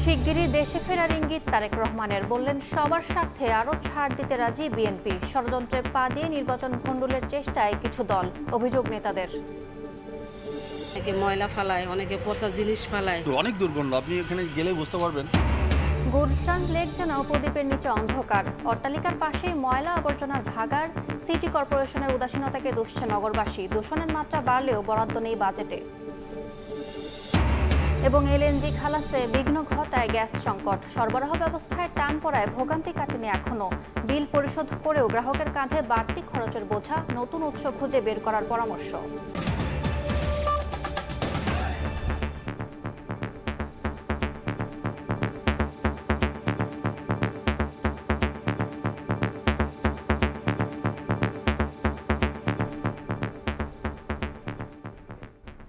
শিগগিরই দেশে ফেরার ইঙ্গিত তারেক রহমানের, বললেন সবার স্বার্থে আরও ছাড় দিতে রাজি বিএনপি। ষড়যন্ত্রে পা দিয়ে নির্বাচন ভণ্ডুলের চেষ্টায় কিছু দল, অভিযোগ নেতাদের। অনেকে ময়লা ফালায়, অনেকে পচা জিনিস ফালায়, অনেক দুর্গন্ধ, আপনি এখানে গেলে বুঝতে পারবেন। গুলশান লেক যেন প্রদীপের নিচে অন্ধকার, অট্টালিকার পাশেই ময়লা আবর্জনার ভাগাড়। সিটি কর্পোরেশনের উদাসীনতাকে দুষছে নগরবাসী। দূষণের মাত্রা বাড়লেও বরাদ্দ নেই বাজেটে। এবং এলএনজি খালাসে বিঘ্ন ঘটায় গ্যাস সংকট, সরবরাহ ব্যবস্থায় টান পড়ায় ভোগান্তি কাটেনি এখনো। বিল পরিশোধ করেও গ্রাহকের কাঁধে বাড়তি খরচের বোঝা, নতুন উৎস খুঁজে বের করার পরামর্শ।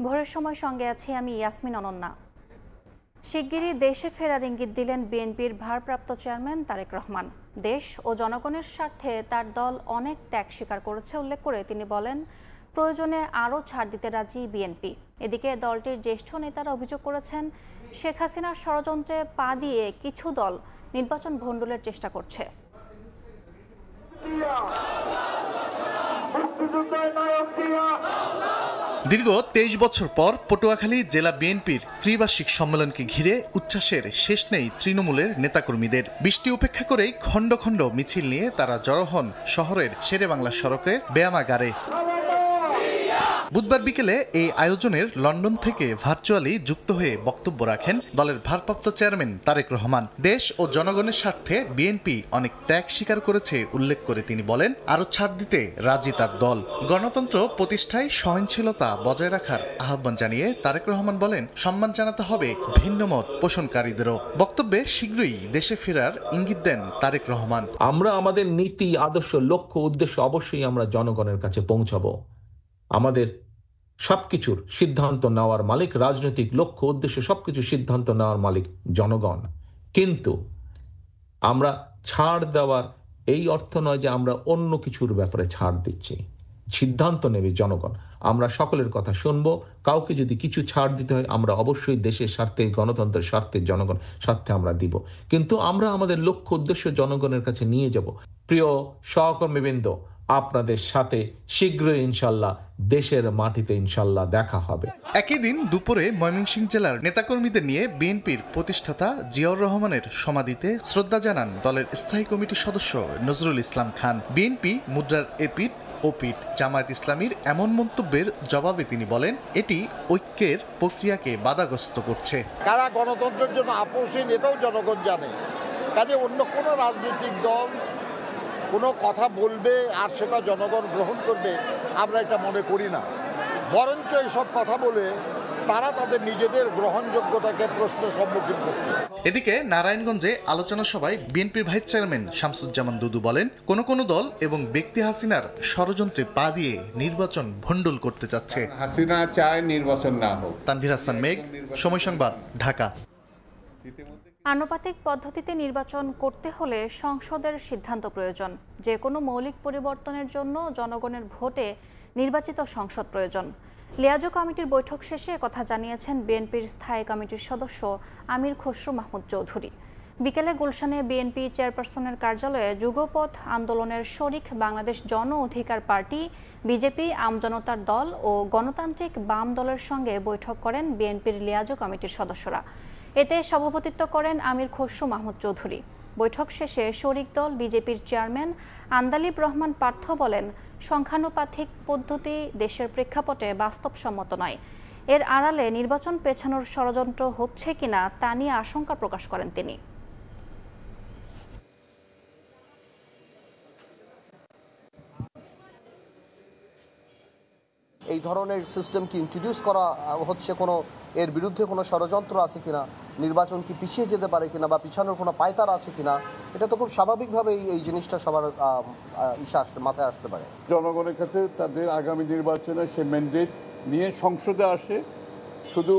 ভোরের সময় সঙ্গে আছি আমি ইয়াসমিন অনন্যা। শিগগিরই দেশে ফেরার ইঙ্গিত দিলেন বিএনপির ভারপ্রাপ্ত চেয়ারম্যান তারেক রহমান। দেশ ও জনগণের স্বার্থে তার দল অনেক ত্যাগ স্বীকার করেছে উল্লেখ করে তিনি বলেন, প্রয়োজনে আরও ছাড় দিতে রাজি বিএনপি। এদিকে দলটির জ্যেষ্ঠ নেতারা অভিযোগ করেছেন, শেখ হাসিনার ষড়যন্ত্রে পা দিয়ে কিছু দল নির্বাচন ভণ্ডুলের চেষ্টা করছে। দীর্ঘ 23 বছর পর পটুয়াখালী জেলা বিএনপির ত্রিবার্ষিক সম্মেলনকে ঘিরে উচ্ছ্বাসের শেষ নেই তৃণমূলের নেতাকর্মীদের। বৃষ্টি উপেক্ষা করেই খণ্ড খণ্ড মিছিল নিয়ে তারা জড়ো হন শহরের শেরেবাংলা সড়কের ব্যায়ামাগারে। বুধবার বিকেলে এই আয়োজনের লন্ডন থেকে ভার্চুয়ালি যুক্ত হয়ে বক্তব্য রাখেন দলের ভারপ্রাপ্ত চেয়ারম্যান তারেক রহমান। দেশ ও জনগণের স্বার্থে বিএনপি অনেক ত্যাগ স্বীকার করেছে উল্লেখ করে তিনি বলেন, আরও ছাড় দিতে রাজি তার দল। গণতন্ত্র প্রতিষ্ঠায় সহনশীলতা বজায় রাখার আহ্বান জানিয়ে তারেক রহমান বলেন, সম্মান জানাতে হবে ভিন্নমত পোষণকারীদেরও। বক্তব্যে শীঘ্রই দেশে ফেরার ইঙ্গিত দেন তারেক রহমান। আমরা আমাদের নীতি, আদর্শ, লক্ষ্য, উদ্দেশ্য অবশ্যই আমরা জনগণের কাছে পৌঁছাবো। আমাদের সবকিছুর সিদ্ধান্ত নেওয়ার মালিক, রাজনৈতিক লক্ষ্য উদ্দেশ্য সবকিছু সিদ্ধান্ত নেওয়ার মালিক জনগণ। কিন্তু আমরা ছাড় দেওয়ার এই অর্থ নয় যে আমরা অন্য কিছুর ব্যাপারে ছাড় দিচ্ছি। সিদ্ধান্ত নেবে জনগণ। আমরা সকলের কথা শুনবো। কাউকে যদি কিছু ছাড় দিতে হয় আমরা অবশ্যই দেশের স্বার্থে, গণতন্ত্রের স্বার্থে, জনগণ স্বার্থে আমরা দিব। কিন্তু আমরা আমাদের লক্ষ্য উদ্দেশ্য জনগণের কাছে নিয়ে যাব। প্রিয় সহকর্মীবৃন্দ, আপনাদের সাথে শীঘ্রই ইনশাল্লাহ দেশের মাটিতে ইনশাল্লাহ দেখা হবে। একই দিন দুপুরে ময়মনসিংহ জেলার নেতাকর্মীদের নিয়ে বিএনপির প্রতিষ্ঠাতা জিয়াউর রহমানের সমাধিতে শ্রদ্ধা জানান দলের স্থায়ী কমিটির সদস্য নজরুল ইসলাম খান। বিএনপি মুদ্রার এপিঠ ওপিঠ জামায়াত ইসলামীর এমন মন্তব্যের জবাবে তিনি বলেন, এটি ঐক্যের প্রক্রিয়াকে বাধাগ্রস্ত করছে। কারা গণতন্ত্রের জন্য আপোষহীন এটাও জনগণ জানে। কাজে অন্য কোনো রাজনৈতিক দল কোনো কথা বলবে আর সেটা জনগণ গ্রহণ করবে আমরা এটা মনে করি না। বরঞ্চ এইসব কথা বলে তারা তাদের নিজেদের গ্রহণযোগ্যতাকে প্রশ্ন সম্মুখীন করছে। এদিকে নারায়ণগঞ্জে আলোচনা সভায় বিএনপির ভাইস চেয়ারম্যান শামসুজ্জামান দুদু বলেন, কোন দল এবং ব্যক্তি হাসিনার ষড়যন্ত্রে পা দিয়ে নির্বাচন ভণ্ডুল করতে চাচ্ছে। হাসিনা চায় নির্বাচন না হোক। তানভীর হাসান মেঘ, সময় সংবাদ, ঢাকা। আনুপাতিক পদ্ধতিতে নির্বাচন করতে হলে সংসদের সিদ্ধান্ত প্রয়োজন। যে কোনো মৌলিক পরিবর্তনের জন্য জনগণের ভোটে নির্বাচিত সংসদ প্রয়োজন। লিয়াজো কমিটির বৈঠক শেষে কথা জানিয়েছেন বিএনপির স্থায়ী কমিটির সদস্য আমির খসরু মাহমুদ চৌধুরী। বিকেলে গুলশানে বিএনপি চেয়ারপারসনের কার্যালয়ে যুগপথ আন্দোলনের শরিক বাংলাদেশ জন অধিকার পার্টি, বিজেপি, আমজনতার দল ও গণতান্ত্রিক বাম দলের সঙ্গে বৈঠক করেন বিএনপির লিয়াজো কমিটির সদস্যরা। এতে সভাপতিত্ব করেন আমির খসরু মাহমুদ চৌধুরী। বৈঠক শেষে শরিক দল বিজেপির চেয়ারম্যান আন্দালিব রহমান পার্থ বলেন, সংখ্যানুপাতিক পদ্ধতি দেশের প্রেক্ষাপটে বাস্তবসম্মত নয়। এর আড়ালে নির্বাচন পেছানোর ষড়যন্ত্র হচ্ছে কিনা তা নিয়ে আশঙ্কা প্রকাশ করেন তিনি। এই ধরনের সিস্টেম কি ইন্ট্রোডিউস করা হচ্ছে, কোনো এর বিরুদ্ধে কোনো ষড়যন্ত্র আছে কিনা, নির্বাচন কি পিছিয়ে যেতে পারে কিনা বা পিছানোর কোনো পায়তারা আছে কিনা, এটা তো খুব স্বাভাবিকভাবে এই জিনিসটা সবার মাথায় আসতে পারে। জনগণের কাছে তাদের আগামী নির্বাচনে সে ম্যান্ডেট নিয়ে সংসদে আসে। শুধু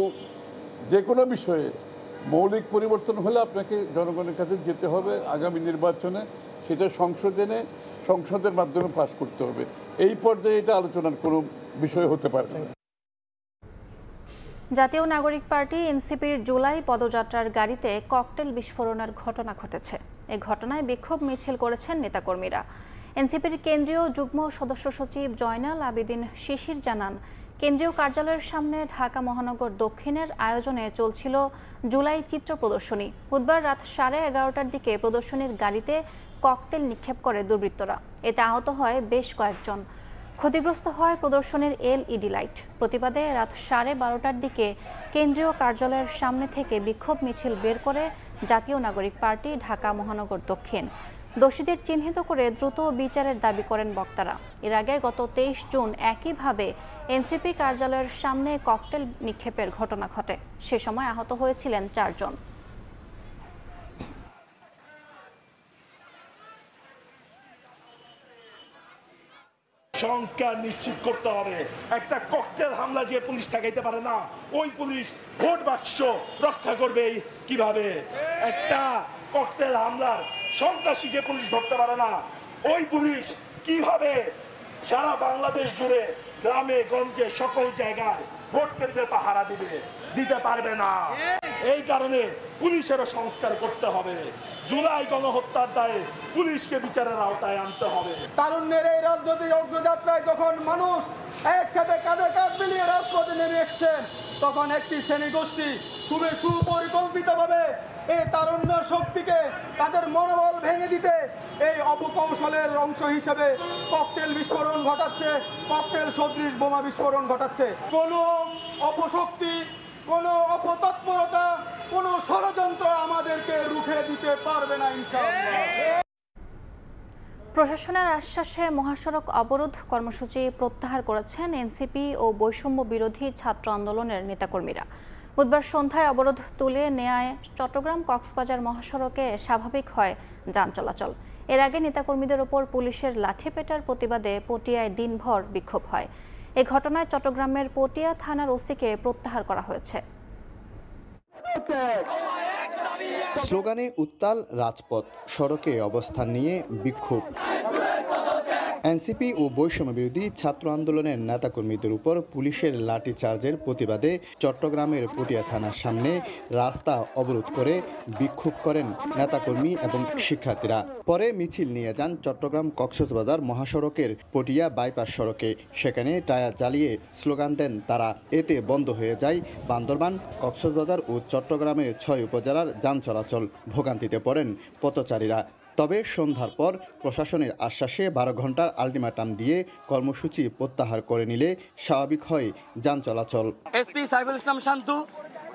যে কোনো বিষয়ে মৌলিক পরিবর্তন হলে আপনাকে জনগণের কাছে যেতে হবে আগামী নির্বাচনে, সেটা সংসদের মাধ্যমে পাস করতে হবে। এই পর্যায়ে এটা আলোচনার কোনো বিষয় হতে পারে না। জাতীয় নাগরিক পার্টি এনসিপির জুলাই পদযাত্রার গাড়িতে ককটেল বিস্ফোরণের ঘটনা ঘটেছে। এই ঘটনায় বিক্ষোভ মিছিল করেছেন নেতাকর্মীরা। এনসিপির কেন্দ্রীয় যুগ্ম সদস্য সচিব জয়নাল আবেদিন শিশির জানান, কেন্দ্রীয় কার্যালয়ের সামনে ঢাকা মহানগর দক্ষিণের আয়োজনে চলছিল জুলাই চিত্র প্রদর্শনী। বুধবার রাত 11:30টার দিকে প্রদর্শনীর গাড়িতে ককটেল নিক্ষেপ করে দুর্বৃত্তরা। এতে আহত হয় বেশ কয়েকজন। ক্ষতিগ্রস্ত হয় প্রদর্শনীর LED লাইট। প্রতিবাদে রাত 12:30টার দিকে কেন্দ্রীয় কার্যালয়ের সামনে থেকে বিক্ষোভ মিছিল বের করে জাতীয় নাগরিক পার্টি ঢাকা মহানগর দক্ষিণ। দোষীদের চিহ্নিত করে দ্রুত বিচারের দাবি করেন বক্তারা। এর আগে গত 23 জুন একইভাবে এনসিপি কার্যালয়ের সামনে ককটেল নিক্ষেপের ঘটনা ঘটে। সে সময় আহত হয়েছিলেন 4 জন। সংস্কার নিশ্চিত করতে হবে। একটা ককটেল হামলা যে পুলিশ ঠেকাইতে পারে না, ওই পুলিশ ভোট বাক্স রক্ষা করবে কিভাবে? একটা ককটেল হামলার সন্ত্রাসী যে পুলিশ ধরতে পারে না, ওই পুলিশ কিভাবে সারা বাংলাদেশ জুড়ে গ্রামে গঞ্জে সকল জায়গায় ভোট কেন্দ্রে পাহারা দিতে পারবে না। এই কারণে পুলিশেরও সংস্কার করতে হবে। জুলাই গণহত্যার দায়ে পুলিশকে বিচারের আওতায় আনতে হবে। তারুণ্যের এই রাজনৈতিক অগ্রযাত্রায় যখন মানুষ একসাথে কাঁধে কাঁধ মিলিয়ে রাজপথে নেমে এসছেন, তখন একটি শ্রেণী গোষ্ঠী খুবই সুপরিকল্পিতভাবে এই তারুণ্য শক্তিকে তাদের মনোবল ভেঙে দিতে এই অপকৌশলের অংশ হিসেবে ককটেল বিস্ফোরণ ঘটাচ্ছে, ককটেল সদৃশ বোমা বিস্ফোরণ ঘটাচ্ছে। কোনো অপশক্তি, কোনো অপতৎপরতা, কোনো ষড়যন্ত্র আমাদেরকে রুখে দিতে পারবে না ইনশাআল্লাহ। প্রশাসনের আশ্বাসে মহাসড়ক অবরোধ কর্মসূচি প্রত্যাহার করেছেন এনসিপি ও বৈষম্য বিরোধী ছাত্র আন্দোলনের নেতাকর্মীরা। বুধবার সন্ধ্যায় অবরোধ তুলে নেয়ায় চট্টগ্রাম কক্সবাজার মহাসড়কে স্বাভাবিক হয় যান চলাচল। এর আগে নেতাকর্মীদের ওপর পুলিশের লাঠিপেটার প্রতিবাদে পটিয়ায় দিনভর বিক্ষোভ হয়। এ ঘটনায় চট্টগ্রামের পটিয়া থানার ওসিকে প্রত্যাহার করা হয়েছে। স্লোগানে উত্তাল রাজপথ, সড়কে অবস্থান নিয়ে বিক্ষোভ। এনসিপি ও বৈষম্য বিরোধী ছাত্র আন্দোলনের নেতাকর্মীদের উপর পুলিশের লাঠিচার্জের প্রতিবাদে চট্টগ্রামের পটিয়া থানার সামনে রাস্তা অবরোধ করে বিক্ষোভ করেন নেতাকর্মী এবং শিক্ষার্থীরা। পরে মিছিল নিয়ে যান চট্টগ্রাম কক্সবাজার মহাসড়কের পটিয়া বাইপাস সড়কে। সেখানে টায়ার জ্বালিয়ে স্লোগান দেন তারা। এতে বন্ধ হয়ে যায় বান্দরবান, কক্সবাজার ও চট্টগ্রামের 6 উপজেলার যান চলাচল। ভোগান্তিতে পড়েন পথচারীরা। তবে সন্ধ্যার পর প্রশাসনের আশ্বাসে 12 ঘন্টার আলটিমেটাম দিয়ে কর্মসূচি প্রত্যাহার করে নিলে স্বাভাবিক হয় যান চলাচল। এসপি সাইফুল ইসলাম শান্তু,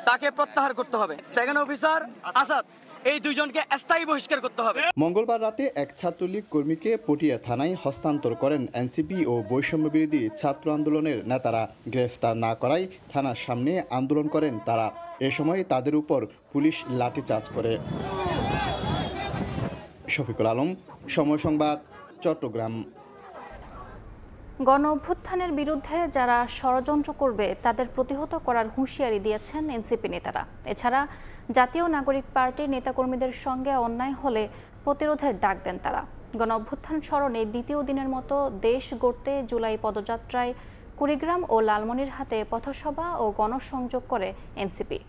তাকে প্রত্যাহার করতে হবে। সেকেন্ড অফিসার আসাদ, এই দুইজনকে স্থায়ী বহিষ্কার করতে হবে। মঙ্গলবার রাতে এক ছাত্রলীগ কর্মীকে পটিয়া থানায় হস্তান্তর করেন এনসিপি ও বৈষম্য বিরোধী ছাত্র আন্দোলনের নেতারা। গ্রেফতার না করায় থানার সামনে আন্দোলন করেন তারা। এ সময় তাদের উপর পুলিশ লাঠিচার্জ করে। শফিকুল আলম, সময় সংবাদ, চট্টগ্রাম। গণ অভ্যুত্থানের বিরুদ্ধে যারা ষড়যন্ত্র করবে তাদের প্রতিহত করার হুঁশিয়ারি দিয়েছেন এনসিপি নেতারা। এছাড়া জাতীয় নাগরিক পার্টির নেতাকর্মীদের সঙ্গে অন্যায় হলে প্রতিরোধের ডাক দেন তারা। গণ অভ্যুত্থান স্মরণে দ্বিতীয় দিনের মতো দেশ গড়তে জুলাই পদযাত্রায় কুড়িগ্রাম ও লালমনিরহাটে পথসভা ও গণসংযোগ করে এনসিপি।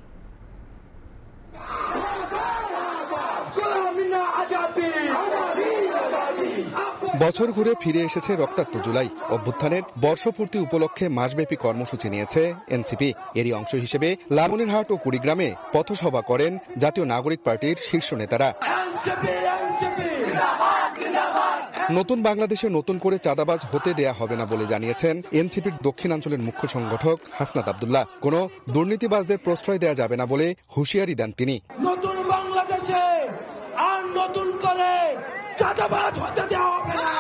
বছর ঘুরে ফিরে এসেছে রক্তাক্ত জুলাই। অভ্যুত্থানের বর্ষপূর্তি উপলক্ষে মাসব্যাপী কর্মসূচি নিয়েছে এনসিপি। এরই অংশ হিসেবে লালমনিরহাট ও কুড়িগ্রামে পথসভা করেন জাতীয় নাগরিক পার্টির শীর্ষ নেতারা। নতুন বাংলাদেশে নতুন করে চাঁদাবাজ হতে দেয়া হবে না বলে জানিয়েছেন এনসিপির দক্ষিণাঞ্চলের মুখ্য সংগঠক হাসনাত আব্দুল্লাহ। কোনো দুর্নীতিবাজদের প্রশ্রয় দেয়া যাবে না বলে হুঁশিয়ারি দেন তিনি। নতুন বাংলাদেশে আর নতুন করে চাঁদাবাজ হতে দেওয়া হবে না।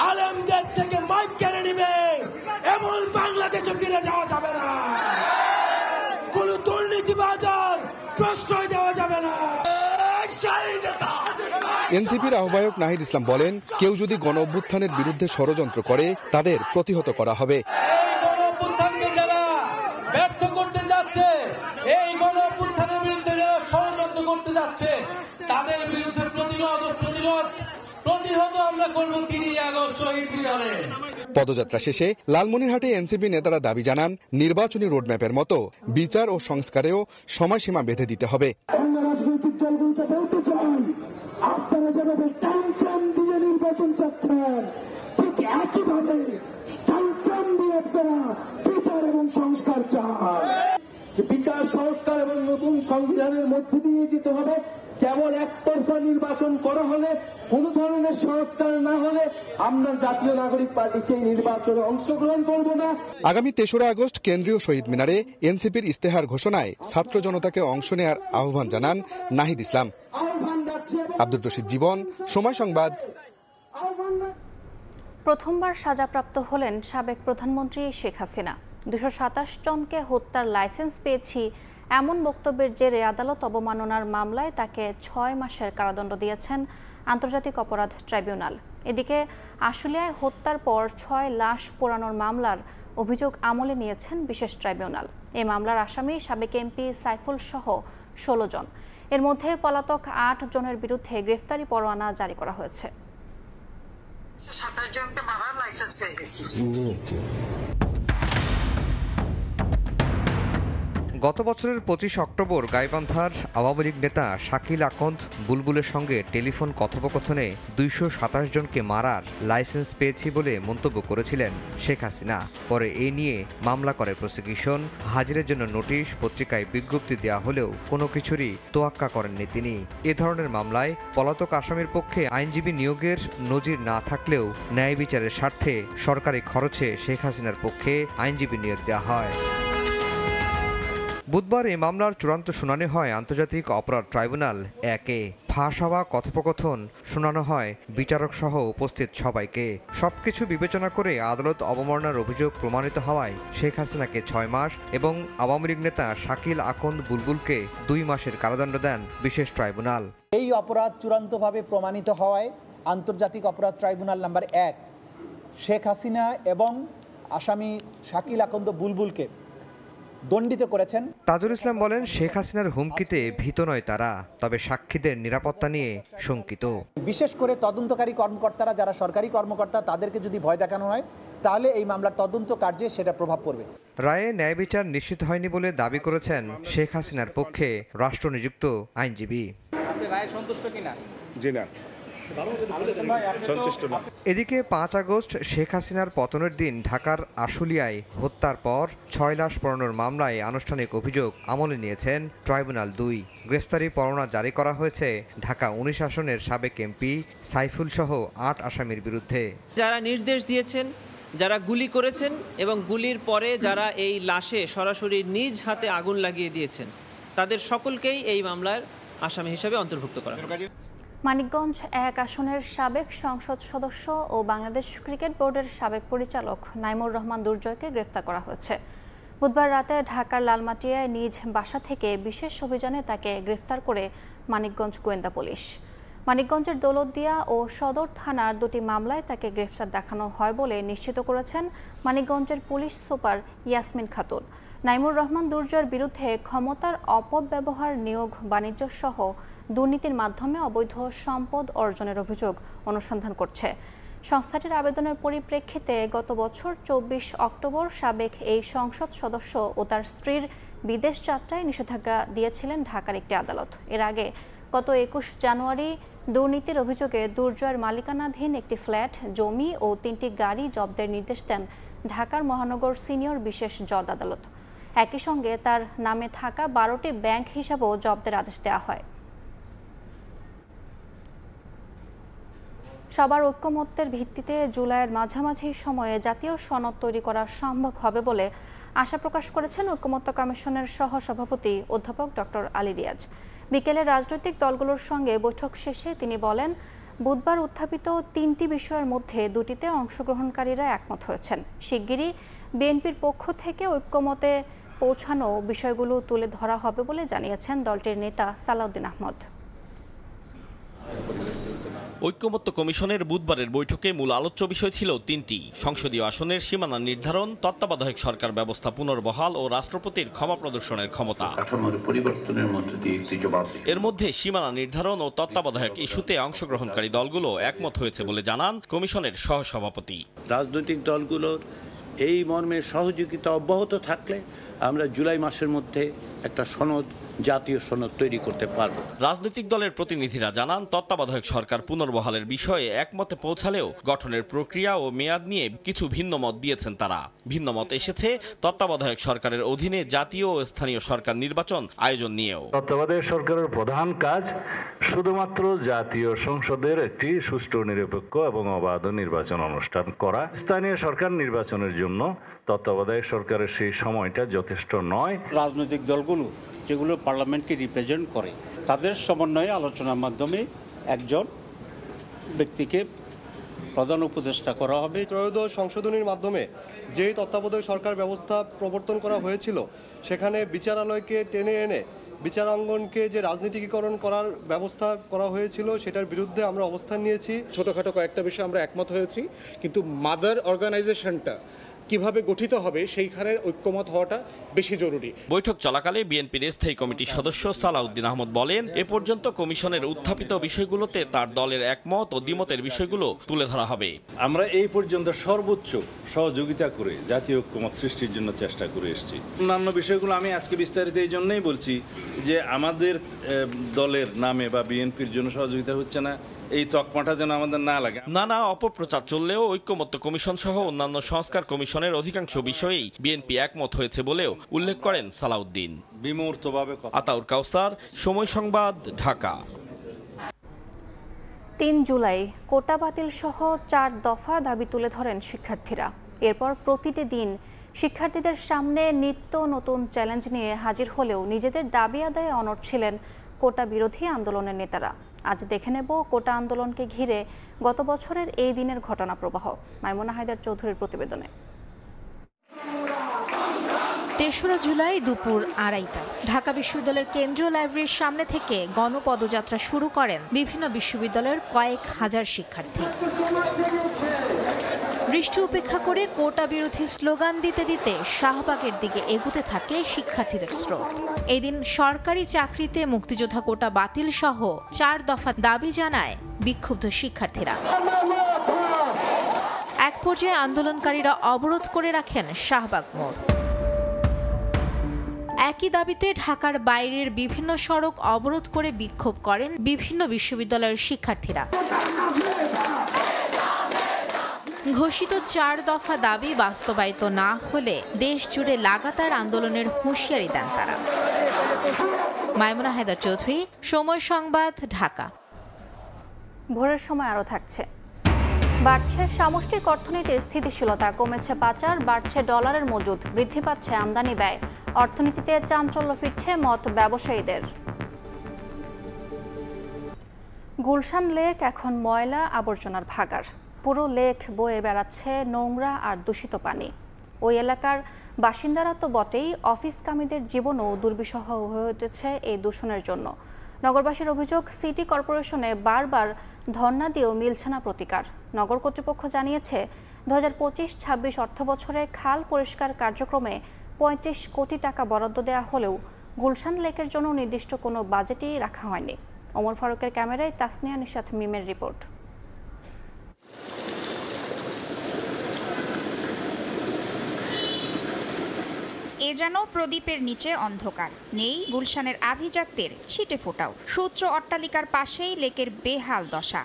আলেমদের থেকে মাইক কেড়ে নিবে এমন বাংলাদেশে ফিরে যাওয়া যাবে না। কোন দুর্নীতিবাজার প্রশ্রয় দেওয়া যাবে না। এনসিপির আহ্বায়ক নাহিদ ইসলাম বলেন, কেউ যদি গণ অভ্যুত্থানের বিরুদ্ধে ষড়যন্ত্র করে তাদের প্রতিহত করা হবে। এই গণ অভ্যুত্থানকে যারা ব্যর্থ করতে যাচ্ছে, এই গণ অভ্যুত্থানের বিরুদ্ধে যারা ষড়যন্ত্র করতে যাচ্ছে, তাদের বিরুদ্ধে প্রতিহত আমরা করব 3 আগস্ট শহীদ মিনারে। পদযাত্রা শেষে লালমনিরহাটে এনসিপি নেতারা দাবি জানান, নির্বাচনী রোডম্যাপের মতো বিচার ও সংস্কারেও সময়সীমা বেঁধে দিতে হবে। রাজনৈতিক দলগুলোকে বলতে চাই, আপনারা যেভাবে টাইম ফ্রেম দিয়ে নির্বাচন চাচ্ছেন, ঠিক একইভাবে টাইম ফ্রেম দিয়ে আপনারা বিচার এবং সংস্কার চান। বিচার সংস্কার এবং নতুন সংবিধানের মধ্যে দিয়ে যেতে হবে। কেবল একতরফা নির্বাচন করা হলে, কোন ধরনের সংস্কার না হলে আমরা জাতীয় নাগরিক পার্টি সেই নির্বাচনে অংশগ্রহণ করব না। আগামী ৩রা আগস্ট কেন্দ্রীয় শহীদ মিনারে এনসিপির ইস্তেহার ঘোষণায় ছাত্র জনতাকে অংশ নেওয়ার আহ্বান জানান নাহিদ ইসলাম। আব্দুর রশিদ জীবন, সময় সংবাদ। প্রথমবার সাজাপ্রাপ্ত হলেন সাবেক প্রধানমন্ত্রী শেখ হাসিনা। ২২৭ জনকে হত্যার লাইসেন্স পেয়েছি এমন বক্তব্যের জেরে আদালত অবমাননার মামলায় তাকে ৬ মাসের কারাদণ্ড দিয়েছেন আন্তর্জাতিক অপরাধ ট্রাইব্যুনাল। এদিকে আশুলিয়ায় হত্যার পর ৬ লাশ পোড়ানোর মামলার অভিযোগ আমলে নিয়েছেন বিশেষ ট্রাইব্যুনাল। এই মামলার আসামি সাবেক এমপি সাইফুল সহ ১৬ জন। এর মধ্যে পলাতক ৮ জনের বিরুদ্ধে গ্রেফতারি পরোয়ানা জারি করা হয়েছে। ২৭ জনকে মারার লাইসেন্স পেয়ে গেছি। গত বছরের ২৫ অক্টোবর গাইবান্ধার আওয়ামী লীগ নেতা শাকিল আকন্দ বুলবুলের সঙ্গে টেলিফোন কথোপকথনে ২২৭ জনকে মারার লাইসেন্স পেয়েছি বলে মন্তব্য করেছিলেন শেখ হাসিনা। পরে এই নিয়ে মামলা করে প্রসিকিউশন। হাজিরের জন্য নোটিশ, পত্রিকায় বিজ্ঞপ্তি দেওয়া হলেও কোনো কিছুরই তোয়াক্কা করেননি তিনি। এ ধরনের মামলায় পলাতক আসামির পক্ষে আইনজীবী নিয়োগের নজির না থাকলেও ন্যায় বিচারের স্বার্থে সরকারি খরচে শেখ হাসিনার পক্ষে আইনজীবী নিয়োগ দেওয়া হয়। বুধবার এই মামলার চূড়ান্ত শুনানি হয় আন্তর্জাতিক অপরাধ ট্রাইব্যুনাল ১-এ। ফাঁস হওয়া কথোপকথন শোনানো হয় বিচারক সহ উপস্থিত সবাইকে। সবকিছু বিবেচনা করে আদালত অবমাননার অভিযোগ প্রমাণিত হওয়ায় শেখ হাসিনাকে ৬ মাস এবং আওয়ামী লীগ নেতা শাকিল আকন্দ বুলবুলকে ২ মাসের কারাদণ্ড দেন বিশেষ ট্রাইব্যুনাল। এই অপরাধ চূড়ান্তভাবে প্রমাণিত হওয়ায় আন্তর্জাতিক অপরাধ ট্রাইব্যুনাল নাম্বার ১ শেখ হাসিনা এবং আসামি শাকিল আকন্দ বুলবুলকে দণ্ডিত করেছেন। তাজুল ইসলাম বলেন, শেখ হাসিনার হুমকিতে ভীত নয় তারা, তবে সাক্ষীদের নিরাপত্তা নিয়ে শঙ্কিত। বিশেষ করে তদন্তকারী কর্মকর্তারা, যারা সরকারি কর্মকর্তা, তাদেরকে যদি ভয় দেখানো হয় তাহলে এই মামলার তদন্ত কার্যে সেটা প্রভাব পড়বে। রায়ে ন্যায় বিচার নিশ্চিত হয়নি বলে দাবি করেছেন শেখ হাসিনার পক্ষে রাষ্ট্রনিযুক্ত আইনজীবী। আপনি রায়ে সন্তুষ্ট কিনা? জি না, সন্তুষ্ট না। এদিকে ৫ আগস্ট শেখ হাসিনার পতনের দিন ঢাকার আশুলিয়ায় হত্যার পর ৬ লাশ পোড়ানোর মামলায় আনুষ্ঠানিক অভিযোগ আমলে নিয়েছেন ট্রাইব্যুনাল ২। গ্রেফতারি পরোয়ানা জারি করা হয়েছে ঢাকা ১৯ আসনের সাবেক এমপি সাইফুল সহ ৮ আসামির বিরুদ্ধে। যারা নির্দেশ দিয়েছেন, যারা গুলি করেছেন এবং গুলির পরে যারা এই লাশে সরাসরি নিজ হাতে আগুন লাগিয়ে দিয়েছেন, তাদের সকলকেই এই মামলার আসামি হিসেবে অন্তর্ভুক্ত করা হয়েছে। মানিকগঞ্জ ১ আসনের সাবেক সংসদ সদস্য ও বাংলাদেশ ক্রিকেট বোর্ডের সাবেক পরিচালক নাইমুর রহমান দুর্জয়কে গ্রেফতার করা হয়েছে। বুধবার রাতে ঢাকার লালমাটিয়ায় নিজ বাসা থেকে বিশেষ অভিযানে তাকে গ্রেফতার করে মানিকগঞ্জ গোয়েন্দা পুলিশ। মানিকগঞ্জের দৌলতদিয়া ও সদর থানার ২টি মামলায় তাকে গ্রেফতার দেখানো হয় বলে নিশ্চিত করেছেন মানিকগঞ্জের পুলিশ সুপার ইয়াসমিন খাতুন। নাইমুর রহমান দুর্জয়ের বিরুদ্ধে ক্ষমতার অপব্যবহার, নিয়োগ, বাণিজ্য সহ দুর্নীতির মাধ্যমে অবৈধ সম্পদ অর্জনের অভিযোগ অনুসন্ধান করছে। সংস্থাটির আবেদনের পরিপ্রেক্ষিতে গত বছর ২৪ অক্টোবর সাবেক এই সংসদ সদস্য ও তার স্ত্রীর বিদেশ যাত্রায় নিষেধাজ্ঞা দিয়েছিলেন ঢাকার একটি আদালত। এর আগে গত ২১ জানুয়ারি দুর্নীতির অভিযোগে দুর্জয়ের মালিকানাধীন একটি ফ্ল্যাট, জমি ও ৩টি গাড়ি জব্দের নির্দেশ দেন ঢাকার মহানগর সিনিয়র বিশেষ জজ আদালত। একই সঙ্গে তার নামে থাকা ১২টি ব্যাংক হিসাবেও জব্দের আদেশ দেওয়া হয়। সবার ঐক্যমত্যের ভিত্তিতে জুলাইয়ের মাঝামাঝি সময়ে জাতীয় সনদ তৈরি করা সম্ভব হবে বলে আশা প্রকাশ করেছেন ঐক্যমত্য কমিশনের সহসভাপতি অধ্যাপক ডক্টর আলী রিয়াজ। বিকেলে রাজনৈতিক দলগুলোর সঙ্গে বৈঠক শেষে তিনি বলেন, বুধবার উত্থাপিত ৩টি বিষয়ের মধ্যে ২টিতে অংশগ্রহণকারীরা একমত হয়েছেন। শিগগিরই বিএনপির পক্ষ থেকে ঐক্যমতে পৌঁছানো বিষয়গুলো তুলে ধরা হবে বলে জানিয়েছেন দলটির নেতা সালাউদ্দিন আহমদ। ঐক্যমত্য কমিশনের বুধবারের বৈঠকে মূল আলোচ্য বিষয় ছিল তিনটি: সংসদীয় আসনের সীমানা নির্ধারণ, তত্ত্বাবধায়ক সরকার ব্যবস্থা পুনর্বহাল ও রাষ্ট্রপতির ক্ষমা প্রদর্শনের ক্ষমতা। এর মধ্যে সীমানা নির্ধারণ ও তত্ত্বাবধায়ক ইস্যুতে অংশগ্রহণকারী দলগুলো একমত হয়েছে বলে জানান কমিশনের সহসভাপতি। রাজনৈতিক দলগুলোর এই মর্মে সহযোগিতা অব্যাহত থাকলে আমরা জুলাই মাসের মধ্যে একটা জাতীয় সনদ তৈরি করতে পারব। রাজনৈতিক দলের প্রতিনিধিরা জানান তত্ত্বাবধায়ক সরকার পুনর্বহালের বিষয়ে একমতে পৌঁছালেও গঠনের প্রক্রিয়া ও মেয়াদ নিয়ে কিছু ভিন্ন মত দিয়েছেন তারা। ভিন্ন মত এসেছে তত্ত্বাবধায়ক সরকারের অধীনে জাতীয় ও স্থানীয় সরকার নির্বাচন আয়োজন নিয়েও। তত্ত্বাবধায়ক সরকারের প্রধান কাজ শুধুমাত্র জাতীয় সংসদের একটি সুষ্ঠু, নিরপেক্ষ এবং অবাধ নির্বাচন অনুষ্ঠান করা। স্থানীয় সরকার নির্বাচনের জন্য তত্ত্বাবধায়ক সরকারের সেই সময়টা যথেষ্ট নয়। রাজনৈতিক দলগুলো যেগুলো পার্লামেন্টকে রিপ্রেজেন্ট করে তাদের সমন্বয়ে আলোচনার মাধ্যমে একজন ব্যক্তিকে প্রধান উপদেষ্টা করা হবে। ত্রয়োদশ সংশোধনীর মাধ্যমে যেই তত্ত্বাবধায়ক সরকার ব্যবস্থা প্রবর্তন করা হয়েছিল সেখানে বিচারালয়কে টেনে এনে বিচারাঙ্গনকে যে রাজনীতিকীকরণ করার ব্যবস্থা করা হয়েছিল সেটার বিরুদ্ধে আমরা অবস্থান নিয়েছি। ছোটখাটো কয়েকটা বিষয়ে আমরা একমত হয়েছি, কিন্তু মাদার অর্গানাইজেশনটা কিভাবে গঠিত হবে সেইখানে ঐক্যমত হওয়াটা বেশি জরুরি। বৈঠক চলাকালে বিএনপির স্থায়ী কমিটির সদস্য সালাউদ্দিন আহমদ বলেন, এ পর্যন্ত কমিশনের উত্থাপিত বিষয়গুলোতে তার দলের একমত ও দ্বিমতের বিষয়গুলো তুলে ধরা হবে। আমরা এই পর্যন্ত সর্বোচ্চ সহযোগিতা করে জাতীয় ঐক্যমত সৃষ্টির জন্য চেষ্টা করে এসেছি। অন্যান্য বিষয়গুলো আমি আজকে বিস্তারিত এই জন্যই বলছি যে আমাদের দলের নামে বা বিএনপির জন্য সহযোগিতা হচ্ছে না, এই তকমাটা যেন আমাদের না লাগে। নানা অপপ্রচার চললেও ঐক্যমত্য কমিশন সহ অন্যান্য সংস্কার কমিশনের অধিকাংশ বিষয়েই বিএনপি একমত হয়েছে বলেও উল্লেখ করেন সালাউদ্দিন। বিমূর্তভাবে আতাউর কাউসার, সময় সংবাদ, ঢাকা। ৩ জুলাই কোটা বাতিল সহ 4 দফা দাবি তুলে ধরেন শিক্ষার্থীরা। এরপর প্রতিটি দিন শিক্ষার্থীদের সামনে নিত্য নতুন চ্যালেঞ্জ নিয়ে হাজির হলেও নিজেদের দাবি আদায়ে অনড় ছিলেন কোটা বিরোধী আন্দোলনের নেতারা। আজ দেখে নেব কোটা আন্দোলনকে ঘিরে গত বছরের এই দিনের ঘটনা প্রবাহ। মাইমুনা হায়দার চৌধুরীর প্রতিবেদনে। ৩রা জুলাই দুপুর ২:৩০টায় ঢাকা বিশ্ববিদ্যালয়ের কেন্দ্রীয় লাইব্রেরির সামনে থেকে গণপদযাত্রা শুরু করেন বিভিন্ন বিশ্ববিদ্যালয়ের কয়েক হাজার শিক্ষার্থী। বৃষ্টি উপেক্ষা করে কোটা বিরোধী স্লোগান দিতে দিতে শাহবাগের দিকে এগুতে থাকে শিক্ষার্থীদের স্রোত। এই দিন সরকারি চাকরিতে মুক্তিযোদ্ধা কোটা বাতিল সহ 4 দফা দাবি জানায় বিক্ষুব্ধ শিক্ষার্থীরা। এক পর্যায়ে আন্দোলনকারীরা অবরোধ করে রাখেন শাহবাগ মোড়। একই দাবিতে ঢাকার বাইরের বিভিন্ন সড়ক অবরোধ করে বিক্ষোভ করেন বিভিন্ন বিশ্ববিদ্যালয়ের শিক্ষার্থীরা। ঘোষিত 4 দফা দাবি বাস্তবায়িত না হলে দেশ জুড়ে লাগাতার আন্দোলনের হুঁশিয়ারি দেন তারা। মাইমুনা হায়দার চৌধুরী, সময় সংবাদ, ঢাকা। ভোরের সময় আরও থাকছে। বাড়ছে সামষ্টিক অর্থনীতির স্থিতিশীলতা, কমেছে পাচার, বাড়ছে ডলারের মজুদ, বৃদ্ধি পাচ্ছে আমদানি ব্যয়, অর্থনীতিতে চাঞ্চল্য ফিরছে মত ব্যবসায়ীদের। গুলশান লেক এখন ময়লা আবর্জনার ভাগাড়। পুরো লেক বয়ে বেড়াচ্ছে নোংরা আর দূষিত পানি। ওই এলাকার বাসিন্দারা তো বটেই, অফিসকামীদের জীবনও দুর্বিষহ হয়ে উঠেছে এই দূষণের জন্য। নগরবাসীর অভিযোগ, সিটি কর্পোরেশনে বারবার ধর্ণা দিয়েও মিলছে না প্রতিকার। নগর কর্তৃপক্ষ জানিয়েছে 2025-26 অর্থবছরে খাল পরিষ্কার কার্যক্রমে 35 কোটি টাকা বরাদ্দ দেওয়া হলেও গুলশান লেকের জন্য নির্দিষ্ট কোনো বাজেটই রাখা হয়নি। ওমর ফারুকের ক্যামেরায় তাসনিয়া নিশাত মিমের রিপোর্ট। এ যেন প্রদীপের নিচে অন্ধকার, নেই গুলশানের আভিজাত্যের ছিটে ফোটাও। সুউচ্চ অট্টালিকার পাশেই লেকের বেহাল দশা।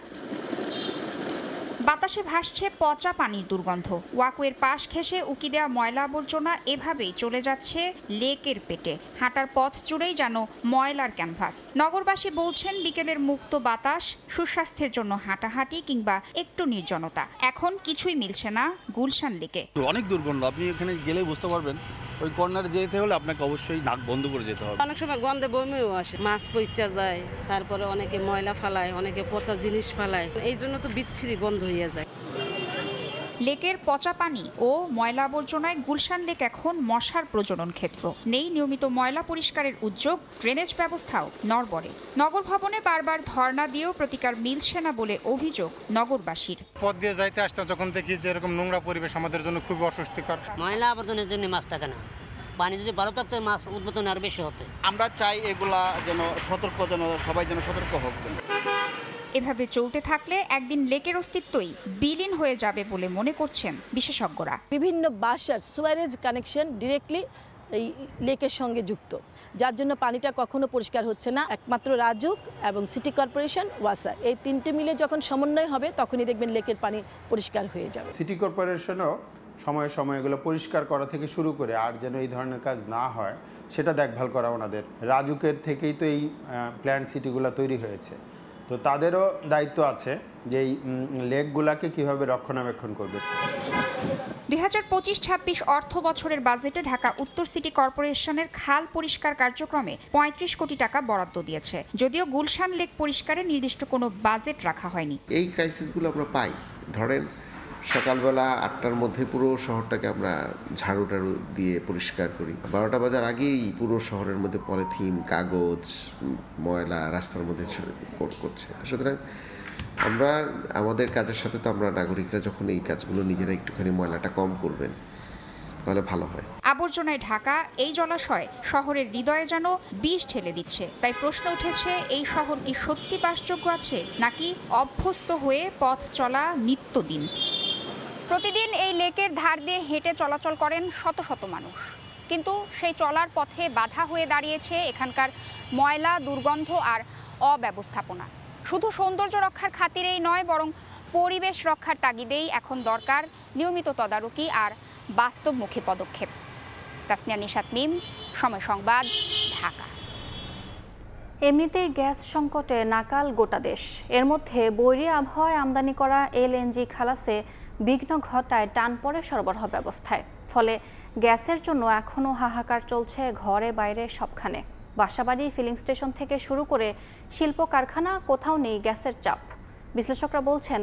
বাতাসে ভাসছে পচা পানির দুর্গন্ধ। ওয়াকওয়ের পাশ ঘেঁষে উকি দেওয়া ময়লা আবর্জনা এভাবেই চলে যাচ্ছে লেকের পেটে। হাঁটার পথ জুড়েই যেন ময়লার ক্যানভাস। নগরবাসী বলছেন বিকেলের মুক্ত বাতাস, সুস্বাস্থ্যের জন্য হাঁটাহাঁটি কিংবা একটু নির্জনতা, এখন কিছুই মিলছে না গুলশান লেকে। অনেক দুর্গন্ধ, আপনি এখানে গেলে বুঝতে পারবেন। ওই কর্নারে যেতে হলে আপনাকে অবশ্যই নাক বন্ধ করে যেতে হবে। অনেক সময় গন্ধে বমিও আসে, মাছ পচা যায়, তারপরে অনেকে ময়লা ফালায়, অনেকে পচা জিনিস ফালায়, এই জন্য তো বিচ্ছিরি গন্ধ হয়ে যায়। লেকের পচা পানি ও ময়লা আবর্জনায় গুলশান লেক এখন মশার প্রজনন ক্ষেত্র। নেই নিয়মিত ময়লা পরিষ্কারের উদ্যোগ, ড্রেনেজ ব্যবস্থাও নড়বড়ে। নগর ভবনে বারবার ধর্ণা দিয়েও প্রতিকার মিলছে না বলে অভিযোগ নগরবাসীর। পথ দিয়ে যাইতে আসতে যখন দেখি যে এরকম নোংরা পরিবেশ আমাদের জন্য খুবই অস্বস্তিকর। ময়লা আবর্জনের জন্য মাছ থাকে না, পানি যদি ভালো থাকতো মাছ উৎপাদন আরো বেশি হতে। আমরা চাই এগুলা যেন সবাই যেন সতর্ক হোক। এভাবে চলতে থাকলে একদিন লেকের অস্তিত্বই বিলীন হয়ে যাবে বলে মনে করছেন বিশেষজ্ঞরা। বিভিন্ন বাসার সুয়ারেজ কানেকশন ডিরেক্টলি এই লেকের সঙ্গে যুক্ত, যার জন্য পানিটা কখনো পরিষ্কার হচ্ছে না। একমাত্র রাজুক এবং সিটি কর্পোরেশন, ওয়াসা, এই তিনটে মিলে যখন সমন্বয় হবে তখনই দেখবেন লেকের পানি পরিষ্কার হয়ে যাবে। সিটি কর্পোরেশনও সময়ে সময়ে এগুলো পরিষ্কার করা থেকে শুরু করে আর যেন এই ধরনের কাজ না হয় সেটা দেখভাল করা ওনাদের। রাজুকের থেকেই তো এই প্ল্যান্ট সিটিগুলো তৈরি হয়েছে, তো তাদেরও দায়িত্ব আছে যে এই লেকগুলাকে কীভাবে রক্ষণাবেক্ষণ করবে। 2025-26 অর্থ বছরের বাজেটে ঢাকা উত্তর সিটি কর্পোরেশনের খাল পরিষ্কার কার্যক্রমে 35 কোটি টাকা বরাদ্দ দিয়েছে, যদিও গুলশান লেক পরিষ্কারে নির্দিষ্ট কোনো বাজেট রাখা হয়নি। এই ক্রাইসিসগুলো আমরা পাই, ধরেন সকালবেলা 8টার মধ্যে পুরো শহরটাকে আমরা ঝাড়ু দিয়ে পরিষ্কার করি, 12টা বাজার আগেই পুরো শহরের মধ্যে পলিথিন, কাগজ, ময়লা রাস্তার মধ্যে করছে। সুতরাং আমরা আমাদের কাজের সাথে তো আমরা নাগরিকরা যখন এই কাজগুলো নিজেরা একটুখানি ময়লাটা কম করবেন তাহলে ভালো হয়। আবর্জনায় ঢাকা এই জলাশয় শহরের হৃদয়ে যেন বিষ ঠেলে দিচ্ছে। তাই প্রশ্ন উঠেছে, এই শহর কি সত্যি বাসযোগ্য আছে নাকি অভ্যস্ত হয়ে পথ চলা নিত্যদিন? প্রতিদিন এই লেকের ধার দিয়ে হেঁটে চলাচল করেন শত শত মানুষ, কিন্তু সেই চলার পথে বাধা হয়ে দাঁড়িয়েছে এখানকার ময়লা, দুর্গন্ধ আর অব্যবস্থাপনা। শুধু সৌন্দর্য রক্ষার খাতিরেই নয়, বরং পরিবেশ রক্ষার তাগিদেই এখন দরকার নিয়মিত তদারকি আর বাস্তবমুখী পদক্ষেপ। তাসনিয়া নিশাত মিম, সময় সংবাদ, ঢাকা। এমনিতেই গ্যাস সংকটে নাকাল গোটা দেশ, এর মধ্যে বৈরী আবহাওয়ায় আমদানি করা এলএনজি খালাসে বিঘ্ন ঘটায় টান পড়ে সরবরাহ ব্যবস্থায়। ফলে গ্যাসের জন্য এখনও হাহাকার চলছে ঘরে বাইরে সবখানে। বাসাবাড়ি, ফিলিং স্টেশন থেকে শুরু করে শিল্প কারখানা, কোথাও নেই গ্যাসের চাপ। বিশ্লেষকরা বলছেন,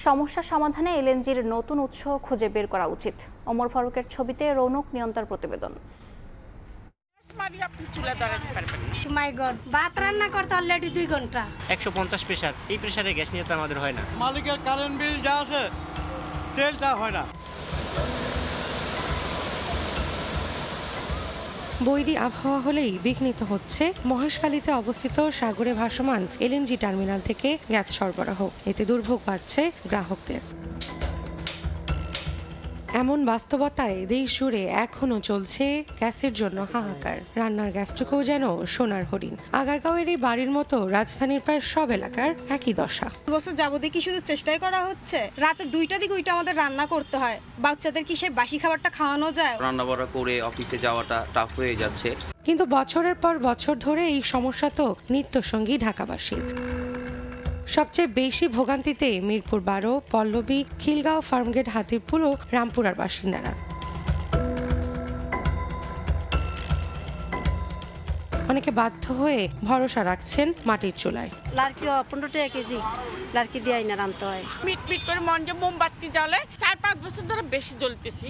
সমস্যা সমাধানে এলএনজির নতুন উৎস খুঁজে বের করা উচিত। ওমর ফারুকের ছবিতে রৌনক নিয়ন্তার প্রতিবেদন। ভাত রান্না করতে অলরেডি 2 ঘন্টা। 150 প্রেসার, এই প্রেসারে গ্যাস নিয়ে তো আমাদের হয় না। মালিকের কারেন্ট বিল যা আছে তেলটা হয় না। বৈরী আবহাওয়া হলেই বিঘ্নিত হচ্ছে মহেশখালীতে অবস্থিত সাগরে ভাসমান এলএনজি টার্মিনাল থেকে গ্যাস সরবরাহ। এতে দুর্ভোগ বাড়ছে গ্রাহকদের। এমন বাস্তবতায় দেশ জুড়ে এখনো চলছে গ্যাসের জন্য হাহাকার। রান্নার গ্যাসটুকুও যেন সোনার হরিণ। আগারগাঁওয়ের এই বাড়ির মতো রাজধানীর প্রায় সব এলাকার একই দশা। বছর যাবতীয় কি শুধু চেষ্টাই করা হচ্ছে? রাতে 2টা দিকে আমাদের রান্না করতে হয়। বাচ্চাদের কি সে বাসি খাবারটা খাওয়ানো যায়? রান্না বাড়া করে অফিসে যাওয়াটা টাফ হয়ে যাচ্ছে। কিন্তু বছরের পর বছর ধরে এই সমস্যা তো নিত্যসঙ্গী ঢাকাবাসীর। সবচেয়ে বেশি ভোগান্তিতে মিরপুর 12, পল্লবী, খিলগাঁও, ফার্মগেট, হাতিরপুল ও রামপুরার বাসিন্দারা। অনেকে বাধ্য হয়ে ভরসা রাখছেন মাটির চুলায়। লাড়কি 15 টাকা কেজি লাড়কি দিয়ে না রান্না হয়। মিট করে মন যে মোমবাতি জ্বলে 4-5 বছর ধরে বেশি জ্বলতেছি,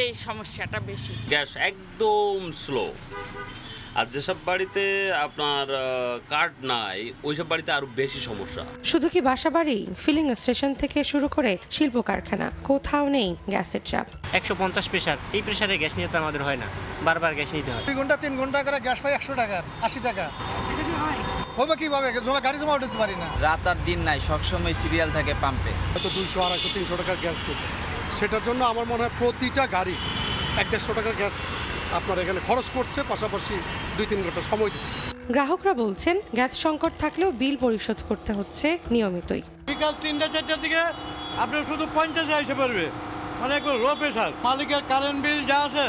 এই সমস্যাটা বেশি। গ্যাস একদম স্লো। আর যেসব বাড়িতে আপনার কার্ড নাই ওইসব বাড়িতে আরো বেশি সমস্যা। শুধু কি বাসাবাড়ি, ফিলিং স্টেশন থেকে শুরু করে শিল্প কারখানা, কোথাও নেই গ্যাসের চাপ। 150 প্রেসার, এই প্রেসারে গ্যাস নিয়ে তো আমাদের হয় না, বারবার গ্যাস নিতে হয়। 2 ঘন্টা 3 ঘন্টা করে গ্যাস পাই 100 টাকা, 80 টাকা। হবে কিভাবে? গাড়ি জমা উঠাতে পারি না। রাত আর দিন নাই, সবসময় সিরিয়াল থাকে পাম্পে। তো 200, 250, 300 টাকার গ্যাস দিতে, সেটার জন্য আমার মনে হয় প্রতিটা গাড়ি 100-150 টাকার গ্যাস আপনার এখানে খরচ করছে, পাশাপাশি 2-3 ঘন্টা সময় দিচ্ছে। গ্রাহকরা বলছেন, গ্যাস সংকট থাকলেও বিল পরিশোধ করতে হচ্ছে নিয়মিতই। বিকাল 3টা-4টার দিকে আপনার শুধু 50 এসে পড়বে, মানে একটু লো প্রেসার। মালিকের কারেন্ট বিল যা আছে